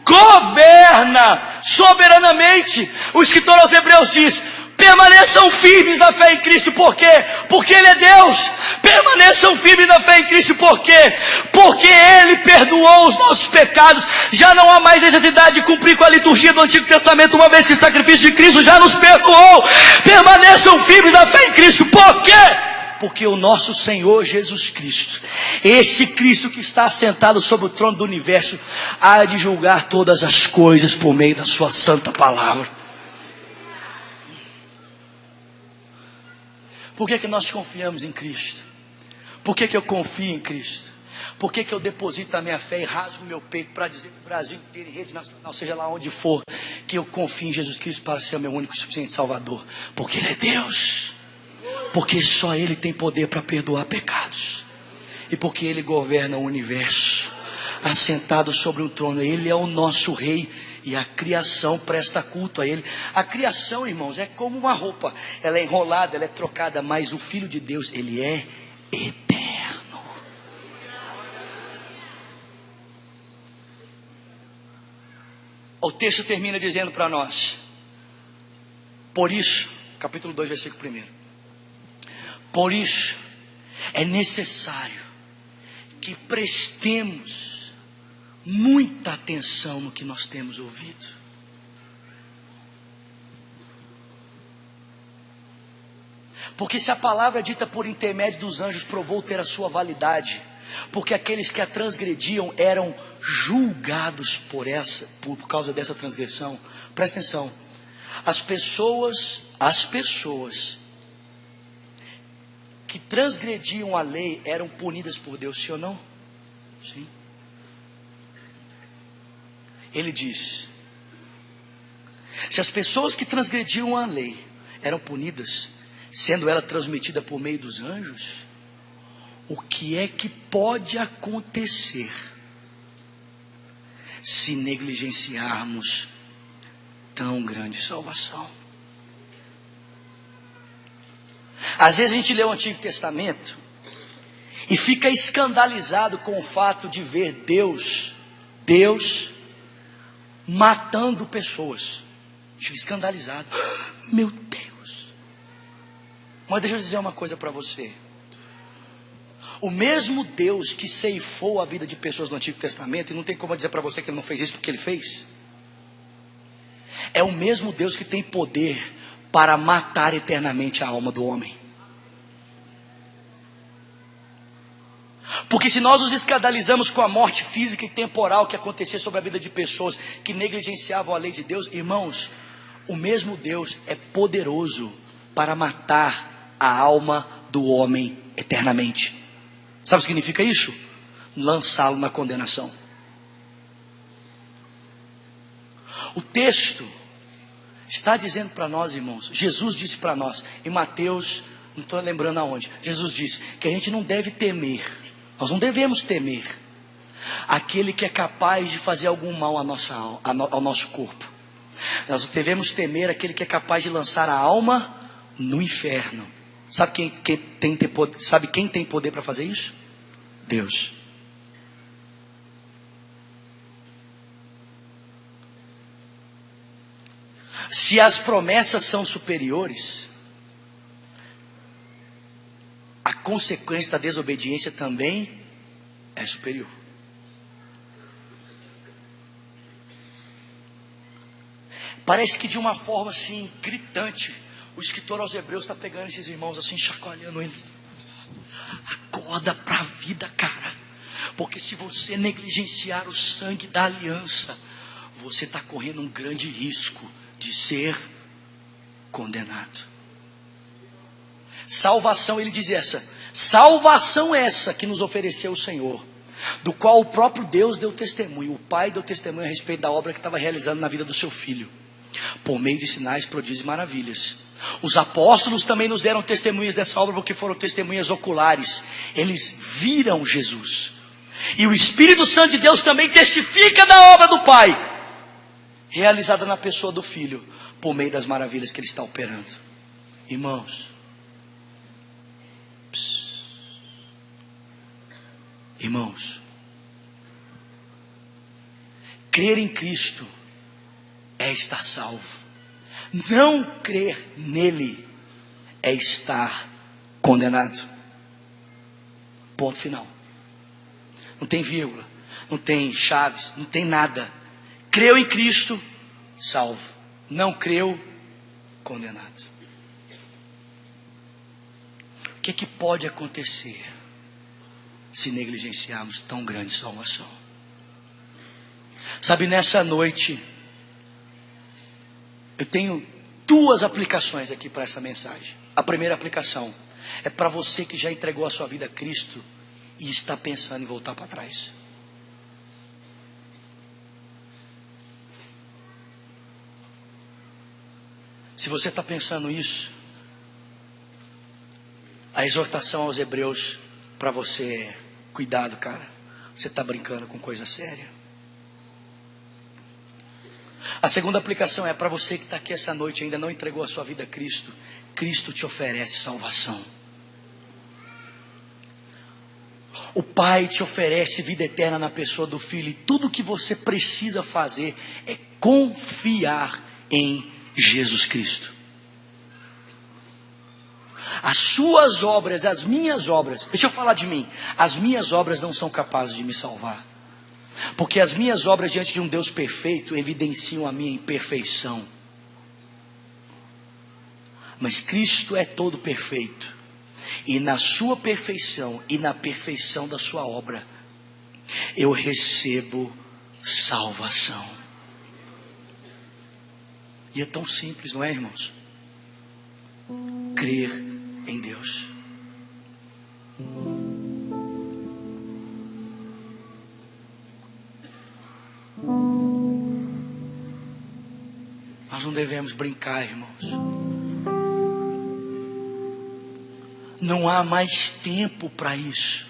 governa soberanamente. O escritor aos Hebreus diz: permaneçam firmes na fé em Cristo. Por quê? Porque Ele é Deus. Permaneçam firmes na fé em Cristo. Por quê? Porque Ele perdoou os nossos pecados. Já não há mais necessidade de cumprir com a liturgia do Antigo Testamento, uma vez que o sacrifício de Cristo já nos perdoou. Permaneçam firmes na fé em Cristo. Por quê? Porque o nosso Senhor Jesus Cristo, esse Cristo que está assentado sobre o trono do universo, há de julgar todas as coisas por meio da sua santa palavra. Por que nós confiamos em Cristo? Por que eu confio em Cristo? Por que eu deposito a minha fé e rasgo o meu peito para dizer para o Brasil inteiro, em rede nacional, seja lá onde for, que eu confio em Jesus Cristo para ser o meu único e suficiente Salvador? Porque Ele é Deus. Porque só Ele tem poder para perdoar pecados. E porque Ele governa o universo, assentado sobre um trono. Ele é o nosso Rei. E a criação presta culto a Ele. A criação, irmãos, é como uma roupa. Ela é enrolada, ela é trocada. Mas o Filho de Deus, Ele é eterno. O texto termina dizendo para nós: por isso, capítulo 2, versículo 1. Por isso, é necessário que prestemos muita atenção no que nós temos ouvido. Porque se a palavra dita por intermédio dos anjos provou ter a sua validade, porque aqueles que a transgrediam eram julgados por causa dessa transgressão. Presta atenção. As pessoas que transgrediam a lei eram punidas por Deus, sim ou não? Sim. Ele diz: se as pessoas que transgrediam a lei eram punidas, sendo ela transmitida por meio dos anjos, o que é que pode acontecer se negligenciarmos tão grande salvação? Às vezes a gente lê o Antigo Testamento e fica escandalizado com o fato de ver Deus matando pessoas. Fica escandalizado. Meu Deus. Mas deixa eu dizer uma coisa para você. O mesmo Deus que ceifou a vida de pessoas no Antigo Testamento, e não tem como eu dizer para você que Ele não fez isso porque Ele fez, é o mesmo Deus que tem poder para matar eternamente a alma do homem. Porque se nós nos escandalizamos com a morte física e temporal que acontecia sobre a vida de pessoas que negligenciavam a lei de Deus, irmãos, o mesmo Deus é poderoso para matar a alma do homem eternamente. Sabe o que significa isso? Lançá-lo na condenação. O texto está dizendo para nós, irmãos, Jesus disse para nós, em Mateus, não estou lembrando aonde, Jesus disse que a gente não deve temer, nós não devemos temer aquele que é capaz de fazer algum mal ao nosso corpo. Nós devemos temer aquele que é capaz de lançar a alma no inferno. Sabe quem tem poder para fazer isso? Deus. Se as promessas são superiores, a consequência da desobediência também é superior. Parece que de uma forma assim, gritante, o escritor aos Hebreus está pegando esses irmãos assim, chacoalhando eles. Acorda para a vida, cara. Porque se você negligenciar o sangue da aliança, você está correndo um grande risco de ser condenado. Salvação, ele diz salvação essa que nos ofereceu o Senhor, do qual o próprio Deus deu testemunho, o Pai deu testemunho a respeito da obra que estava realizando na vida do seu Filho, por meio de sinais, prodígios e maravilhas. Os apóstolos também nos deram testemunhas dessa obra, porque foram testemunhas oculares, eles viram Jesus, e o Espírito Santo de Deus também testifica da obra do Pai, realizada na pessoa do Filho, por meio das maravilhas que Ele está operando. Irmãos, crer em Cristo é estar salvo. Não crer nele é estar condenado. Ponto final. Não tem vírgula, não tem chaves, não tem nada. Creu em Cristo, salvo. Não creu, condenado. O que pode acontecer se negligenciarmos tão grande salvação? Sabe, nessa noite eu tenho duas aplicações aqui para essa mensagem. A primeira aplicação é para você que já entregou a sua vida a Cristo e está pensando em voltar para trás. Se você está pensando isso, a exortação aos Hebreus para você é: cuidado, cara, você está brincando com coisa séria. A segunda aplicação é para você que está aqui essa noite e ainda não entregou a sua vida a Cristo. Cristo te oferece salvação. O Pai te oferece vida eterna na pessoa do Filho, e tudo o que você precisa fazer é confiar em Jesus Cristo. As suas obras, as minhas obras, deixa eu falar de mim, as minhas obras não são capazes de me salvar, porque as minhas obras diante de um Deus perfeito evidenciam a minha imperfeição. Mas Cristo é todo perfeito, e na sua perfeição e na perfeição da sua obra eu recebo salvação. E é tão simples, não é, irmãos? Crer em Deus. Nós não devemos brincar, irmãos. Não há mais tempo para isso.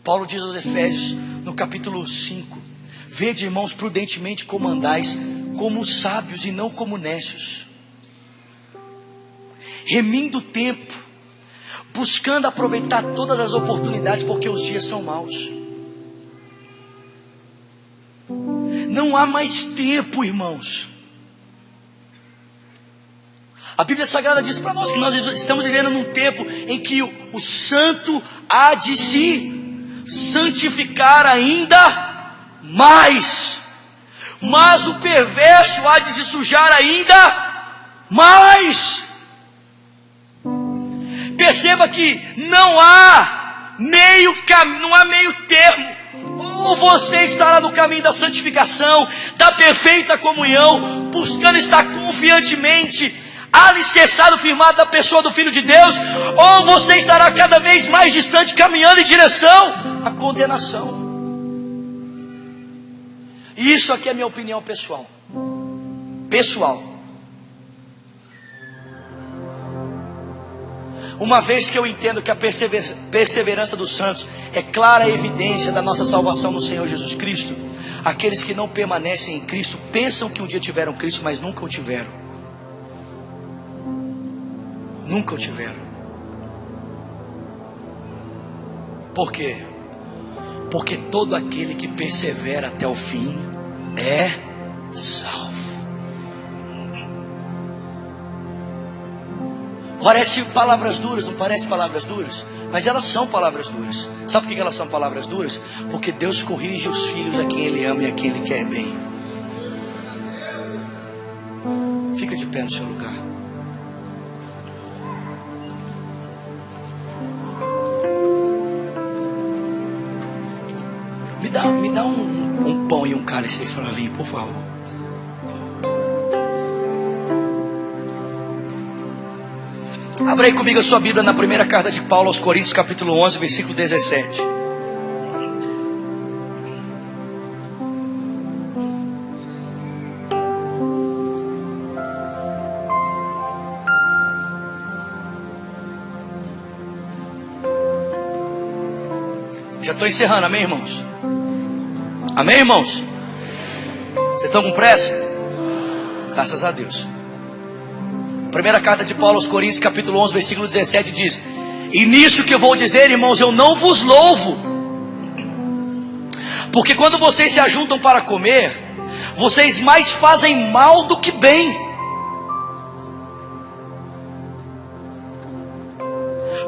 Paulo diz aos Efésios, no capítulo 5: vede, irmãos, prudentemente como andais, como sábios e não como nécios, remindo o tempo, buscando aproveitar todas as oportunidades, porque os dias são maus. Não há mais tempo, irmãos. A Bíblia Sagrada diz para nós que nós estamos vivendo num tempo em que o santo há de se santificar ainda mais, mas o perverso há de se sujar ainda mais. perceba que não há meio termo. Ou você estará no caminho da santificação, da perfeita comunhão, buscando estar confiantemente alicerçado, firmado na pessoa do Filho de Deus, ou você estará cada vez mais distante, caminhando em direção à condenação. E isso aqui é minha opinião pessoal. Uma vez que eu entendo que a perseverança dos santos é clara evidência da nossa salvação no Senhor Jesus Cristo, aqueles que não permanecem em Cristo pensam que um dia tiveram Cristo, mas nunca o tiveram. Nunca o tiveram. Por quê? Porque todo aquele que persevera até o fim é salvo. Parece palavras duras, não parece palavras duras? Mas elas são palavras duras. Sabe por que elas são palavras duras? Porque Deus corrige os filhos a quem Ele ama e a quem Ele quer bem. Fica de pé no seu lugar. Me dá um pão e um cálice aí, Flavinho, por favor. Abra aí comigo a sua Bíblia na primeira carta de Paulo aos Coríntios, capítulo 11, versículo 17. Já estou encerrando, amém, irmãos? Amém, irmãos? Vocês estão com pressa? Graças a Deus. Primeira carta de Paulo aos Coríntios, capítulo 11, versículo 17 diz: e nisso que eu vou dizer, irmãos, eu não vos louvo, porque quando vocês se ajuntam para comer, vocês mais fazem mal do que bem.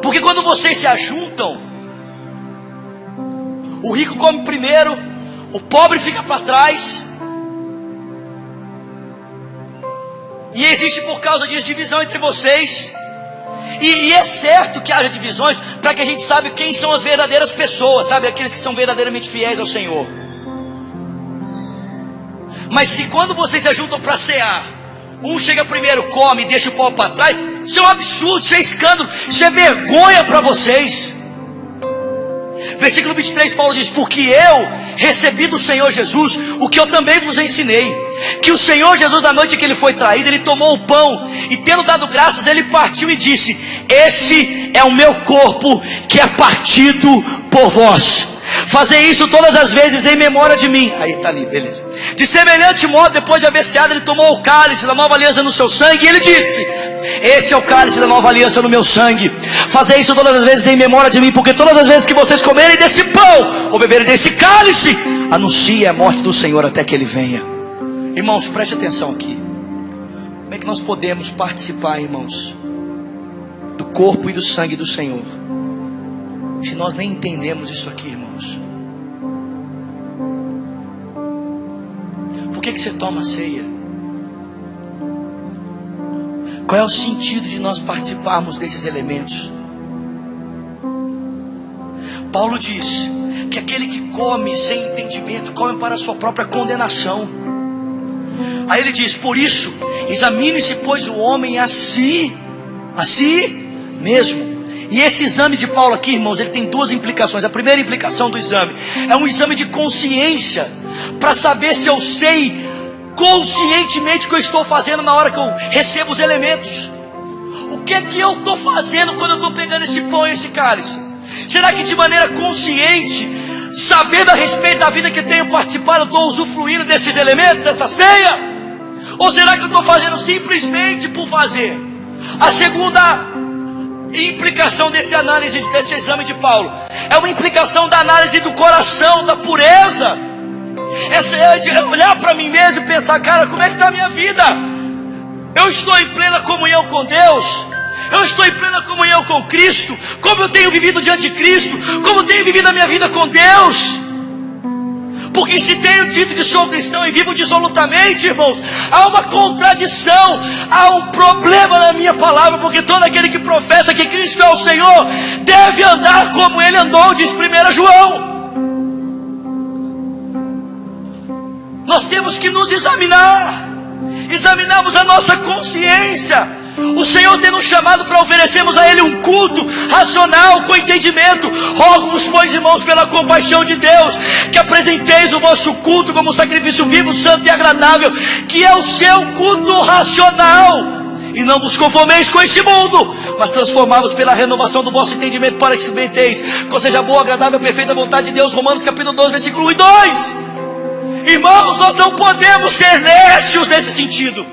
Porque quando vocês se ajuntam, o rico come primeiro, o pobre fica para trás. E existe por causa disso divisão entre vocês. E é certo que haja divisões para que a gente saiba quem são as verdadeiras pessoas, sabe? Aqueles que são verdadeiramente fiéis ao Senhor. Mas se quando vocês se ajuntam para cear, um chega primeiro, come e deixa o pau para trás, isso é um absurdo, isso é escândalo, isso é vergonha para vocês. Versículo 23, Paulo diz: porque eu recebi do Senhor Jesus o que eu também vos ensinei, que o Senhor Jesus, na noite que ele foi traído, ele tomou o pão e, tendo dado graças, ele partiu e disse: esse é o meu corpo que é partido por vós. Fazei isso todas as vezes em memória de mim. Aí está ali, beleza. De semelhante modo, depois de haver ceado, ele tomou o cálice da nova aliança no seu sangue, e ele disse: esse é o cálice da nova aliança no meu sangue. Fazei isso todas as vezes em memória de mim, porque todas as vezes que vocês comerem desse pão ou beberem desse cálice, anuncie a morte do Senhor até que ele venha. Irmãos, preste atenção aqui. Como é que nós podemos participar, irmãos, do corpo e do sangue do Senhor, se nós nem entendemos isso aqui, irmãos? Por que você toma a ceia? Qual é o sentido de nós participarmos desses elementos? Paulo diz que aquele que come sem entendimento, come para a sua própria condenação. Aí ele diz: por isso, examine-se, pois, o homem a si mesmo. E esse exame de Paulo aqui, irmãos, ele tem duas implicações. A primeira implicação do exame é um exame de consciência, para saber se eu sei conscientemente o que eu estou fazendo na hora que eu recebo os elementos. O que é que eu estou fazendo quando eu estou pegando esse pão e esse cálice? Será que de maneira consciente, sabendo a respeito da vida que tenho participado, eu estou usufruindo desses elementos, dessa ceia? Ou será que eu estou fazendo simplesmente por fazer? A segunda implicação desse exame de Paulo é uma implicação da análise do coração, da pureza. Essa é de olhar para mim mesmo e pensar: cara, como é que está a minha vida? Eu estou em plena comunhão com Deus? Eu estou em plena comunhão com Cristo? Como eu tenho vivido diante de Cristo? Como eu tenho vivido a minha vida com Deus? Porque se tenho dito que sou cristão e vivo dissolutamente, irmãos, há uma contradição, há um problema na minha palavra, porque todo aquele que professa que Cristo é o Senhor, deve andar como Ele andou, diz 1 João. Nós temos que nos examinarmos a nossa consciência. O Senhor tem nos chamado para oferecermos a Ele um culto racional, com entendimento. Rogo-vos, pois, irmãos, pela compaixão de Deus, que apresenteis o vosso culto como sacrifício vivo, santo e agradável, que é o seu culto racional. E não vos conformeis com este mundo, mas transformai-vos pela renovação do vosso entendimento, para que experimenteis qual seja a boa, agradável e perfeita vontade de Deus. Romanos capítulo 12, versículo 1 e 2. Irmãos, nós não podemos ser nécios nesse sentido.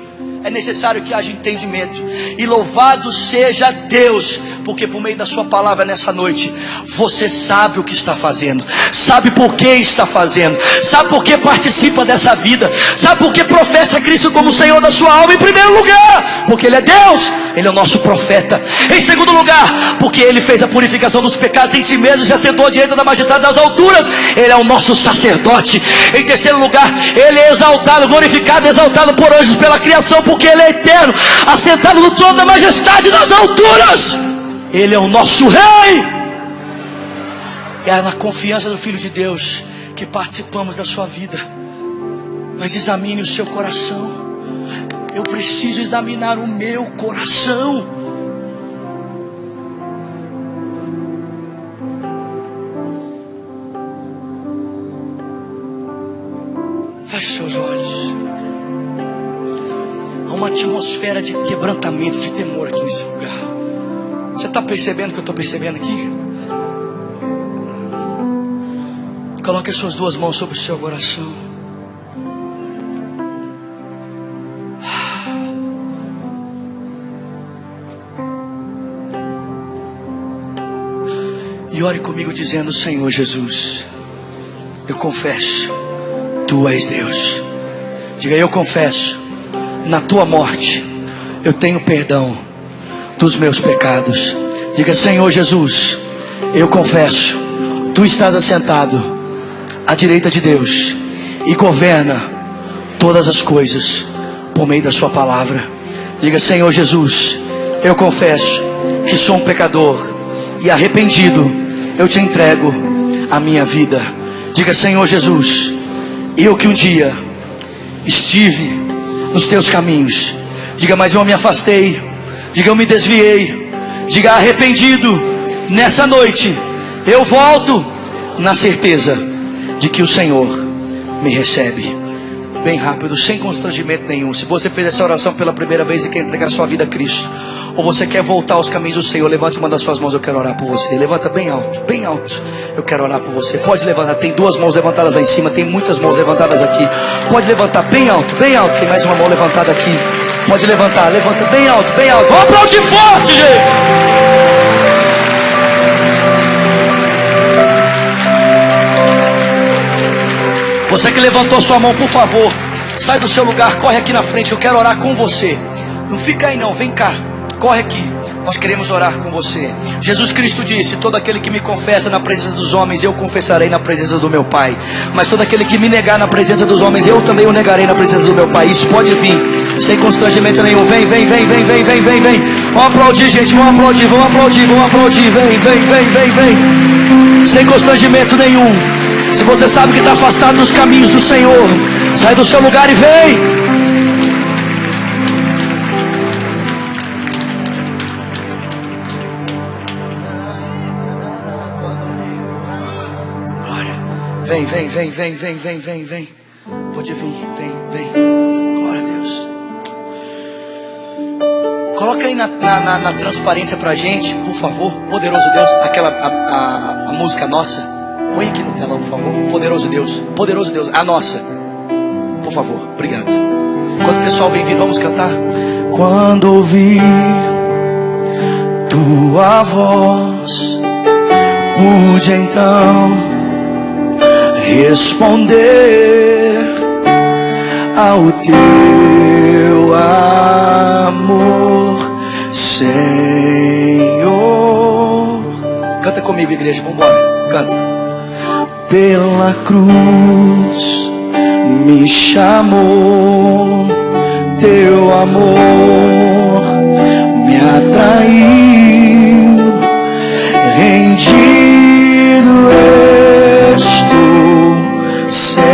É necessário que haja entendimento. E louvado seja Deus, porque por meio da sua palavra nessa noite, você sabe o que está fazendo, sabe por que está fazendo, sabe por que participa dessa vida, sabe por que professa Cristo como Senhor da sua alma. Em primeiro lugar, porque Ele é Deus, Ele é o nosso profeta. Em segundo lugar, porque Ele fez a purificação dos pecados em si mesmo e se assentou à direita da majestade das alturas. Ele é o nosso sacerdote. Em terceiro lugar, Ele é exaltado, glorificado, exaltado por anjos pela criação, porque Ele é eterno, assentado no trono da majestade das alturas. Ele é o nosso Rei. E é na confiança do Filho de Deus que participamos da sua vida. Mas examine o seu coração. Eu preciso examinar o meu coração. Feche seus olhos. Há uma atmosfera de quebrantamento, de temor aqui nesse lugar. Você está percebendo o que eu estou percebendo aqui? Coloque as suas duas mãos sobre o seu coração. E ore comigo dizendo: Senhor Jesus, eu confesso, Tu és Deus. Diga: eu confesso, na Tua morte eu tenho perdão dos meus pecados. Diga: Senhor Jesus, eu confesso, Tu estás assentado à direita de Deus e governa todas as coisas por meio da sua palavra. Diga: Senhor Jesus, eu confesso que sou um pecador e arrependido, eu Te entrego a minha vida. Diga: Senhor Jesus, eu que um dia estive nos Teus caminhos. Diga: mas eu me afastei. Diga: eu me desviei. Diga: arrependido, nessa noite eu volto na certeza de que o Senhor me recebe. Bem rápido, sem constrangimento nenhum. Se você fez essa oração pela primeira vez e quer entregar sua vida a Cristo, ou você quer voltar aos caminhos do Senhor, levante uma das suas mãos. Eu quero orar por você. Levanta bem alto, bem alto. Eu quero orar por você. Pode levantar, tem duas mãos levantadas lá em cima, tem muitas mãos levantadas aqui. Pode levantar bem alto, bem alto. Tem mais uma mão levantada aqui. Pode levantar, levanta bem alto, bem alto. Vamos aplaudir forte, gente. Você que levantou sua mão, por favor, sai do seu lugar, corre aqui na frente. Eu quero orar com você. Não fica aí não, vem cá, corre aqui. Nós queremos orar com você. Jesus Cristo disse: todo aquele que me confessa na presença dos homens, eu confessarei na presença do meu Pai. Mas todo aquele que me negar na presença dos homens, eu também o negarei na presença do meu Pai. Isso pode vir, sem constrangimento nenhum. Vem, vem, vem, vem, vem, vem, vem, vem. Vamos aplaudir, gente, vamos aplaudir, vamos aplaudir, vamos aplaudir. Vem, vem, vem, vem, vem. Sem constrangimento nenhum. Se você sabe que está afastado dos caminhos do Senhor, sai do seu lugar e vem. Vem, vem, vem, vem, vem, vem, vem, vem. Pode vir, vem, vem. Glória a Deus. Coloca aí na transparência pra gente, por favor. Poderoso Deus, aquela a música nossa. Põe aqui no telão, por favor. Poderoso Deus, a nossa. Por favor, obrigado. Enquanto o pessoal vem vir, vamos cantar. Quando ouvi Tua voz, pude então responder ao Teu amor, Senhor. Canta comigo, igreja, vamos embora, canta. pela cruz me chamou, teu amor me atraiu, rendido estou, Senhor,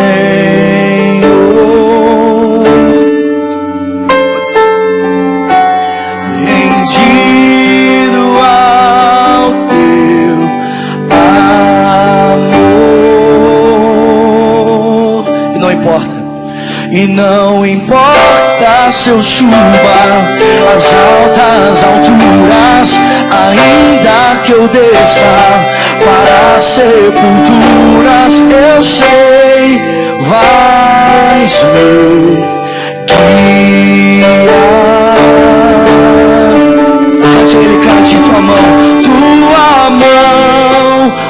rendido ao teu amor. E não importa se eu suba as altas alturas, ainda que eu desça para as sepulturas, eu sei, vais me guiar. Cante ele, cante tua mão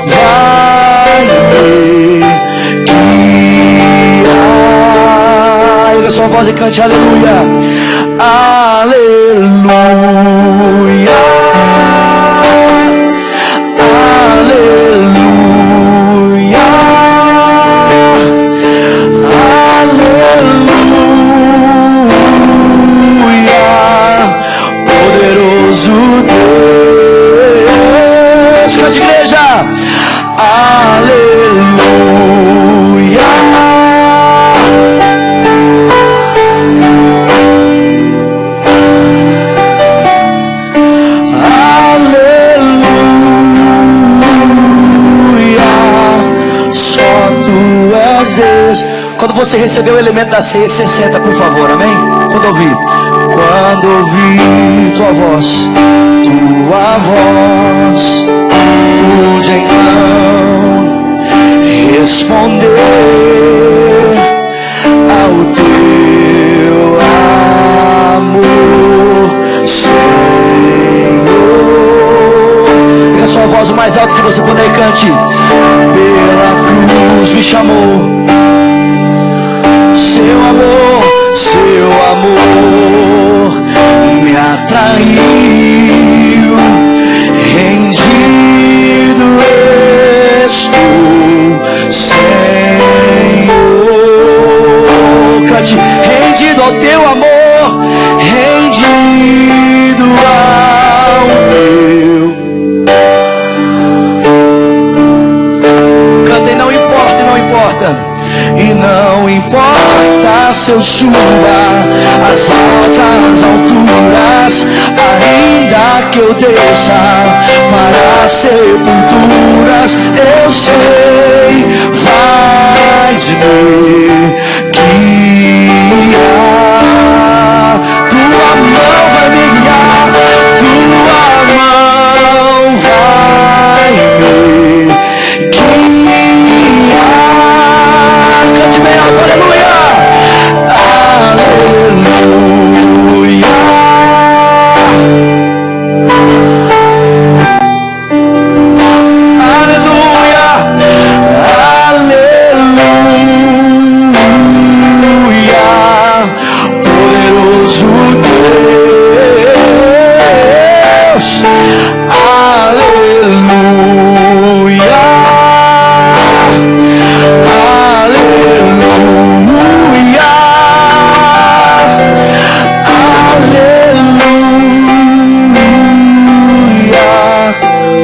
vai me guiar. Erga sua voz e cante aleluia, aleluia, aleluia, aleluia, poderoso Deus. Cante, igreja, aleluia, Deus. Quando você recebeu o elemento da ceia, você senta, por favor, amém? Quando ouvi tua voz, pude então responder ao teu amor, Senhor. Pega a sua voz o mais alto que você puder e cante. Pela cruz me chamou, seu amor me atraiu, rendido estou, Senhor. Cante, rendido ao teu amor, rendido ao teu. Canta, e não importa. E não importa se eu suba as altas alturas, ainda que eu desça para as sepulturas, eu sei, vais me guiar. Tua mão vai me guiar, tua mão vai me guiar. Cante bem alto, aleluia, aleluia, aleluia, aleluia, poderoso Deus, aleluia, aleluia, aleluia,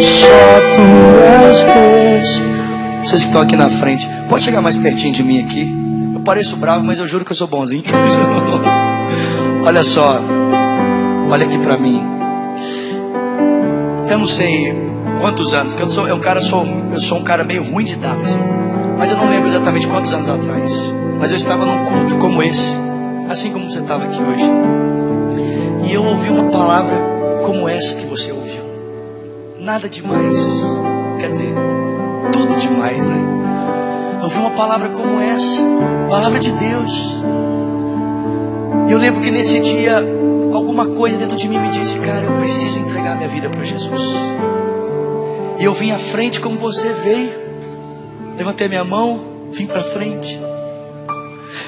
só tu és Deus. Vocês que estão aqui na frente, pode chegar mais pertinho de mim aqui. Eu pareço bravo, mas eu juro que eu sou bonzinho. Olha só, olha aqui pra mim. Eu não sei quantos anos, porque eu sou um cara meio ruim de data assim. Mas eu não lembro exatamente quantos anos atrás. Mas eu estava num culto como esse, assim como você estava aqui hoje. E eu ouvi uma palavra como essa que você ouviu. Nada demais. Quer dizer, tudo demais, né? Eu ouvi uma palavra como essa, palavra de Deus. E eu lembro que nesse dia, alguma coisa dentro de mim me disse, cara, eu preciso entregar minha vida para Jesus. E eu vim à frente como você veio. Levantei minha mão, vim para frente.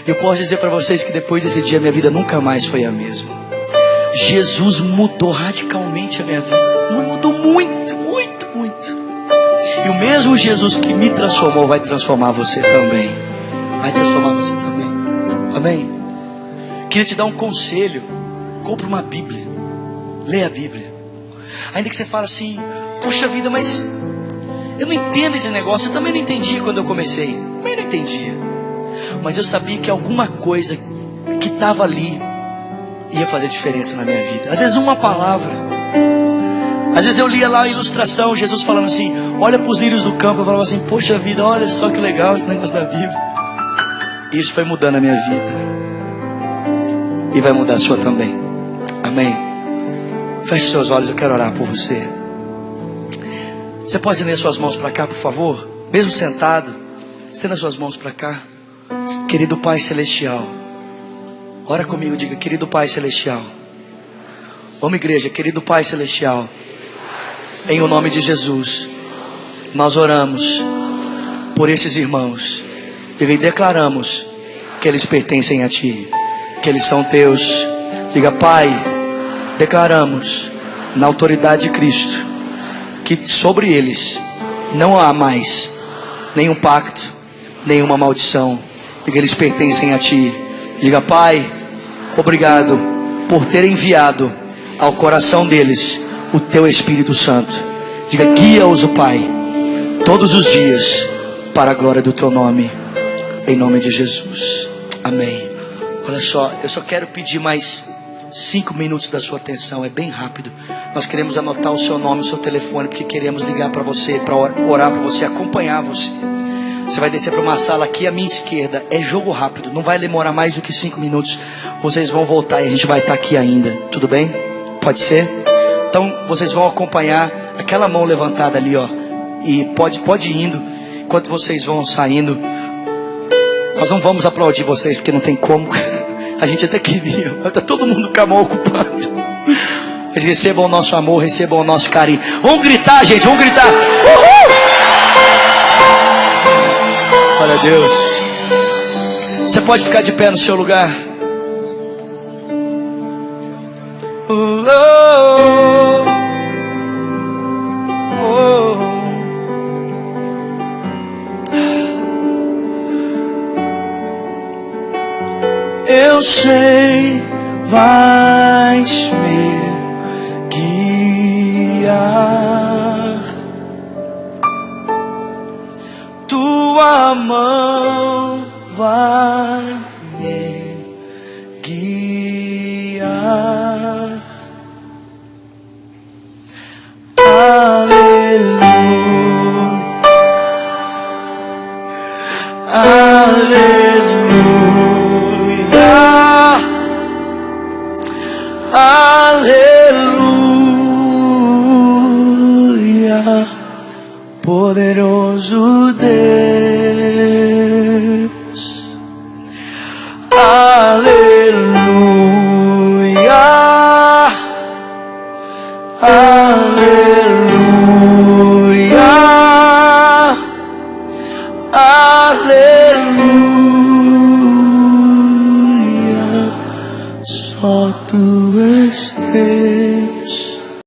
Eu posso dizer para vocês que depois desse dia minha vida nunca mais foi a mesma. Jesus mudou radicalmente a minha vida. Mudou muito, muito, muito. E o mesmo Jesus que me transformou vai transformar você também. Vai transformar você também. Amém? Queria te dar um conselho. Compre uma Bíblia. Leia a Bíblia. Ainda que você fale assim: puxa vida, mas eu não entendo esse negócio. Eu também não entendia quando eu comecei. Também não entendia. Mas eu sabia que alguma coisa que estava ali ia fazer diferença na minha vida. Às vezes uma palavra. Às vezes eu lia lá a ilustração, Jesus falando assim: olha para os lírios do campo. Eu falava assim: poxa vida, olha só que legal esse negócio da Bíblia. E isso foi mudando a minha vida. E vai mudar a sua também. Amém? Feche seus olhos, eu quero orar por você. Você pode estender suas mãos para cá, por favor? Mesmo sentado, estenda suas mãos para cá. Querido Pai Celestial, ora comigo, diga: querido Pai Celestial. Vamos, igreja. Querido Pai Celestial, em o nome de Jesus, nós oramos por esses irmãos. Diga: e declaramos que eles pertencem a Ti, que eles são Teus. Diga: Pai, declaramos na autoridade de Cristo que sobre eles não há mais nenhum pacto, nenhuma maldição. Diga: eles pertencem a Ti. Diga: Pai, obrigado por ter enviado ao coração deles o Teu Espírito Santo. Diga: guia-os, o Pai, todos os dias para a glória do Teu nome, em nome de Jesus. Amém. Olha só, eu só quero pedir mais 5 minutos da sua atenção. É bem rápido. Nós queremos anotar o seu nome, o seu telefone, porque queremos ligar para você, para orar para você, acompanhar você. Você vai descer para uma sala aqui à minha esquerda. É jogo rápido, não vai demorar mais do que 5 minutos. Vocês vão voltar e a gente vai estar aqui ainda. Tudo bem? Pode ser? Então vocês vão acompanhar aquela mão levantada ali, ó. E pode ir indo. Enquanto vocês vão saindo, nós não vamos aplaudir vocês, porque não tem como. A gente até queria, mas está todo mundo com a mão ocupada. Mas recebam o nosso amor, recebam o nosso carinho. Vamos gritar, gente, vamos gritar. Uhul! Glória a Deus. Você pode ficar de pé no seu lugar. Eu sei, vais me guiar. Tua mão vai me guiar. Aleluia, aleluia, aleluia, poderoso Deus.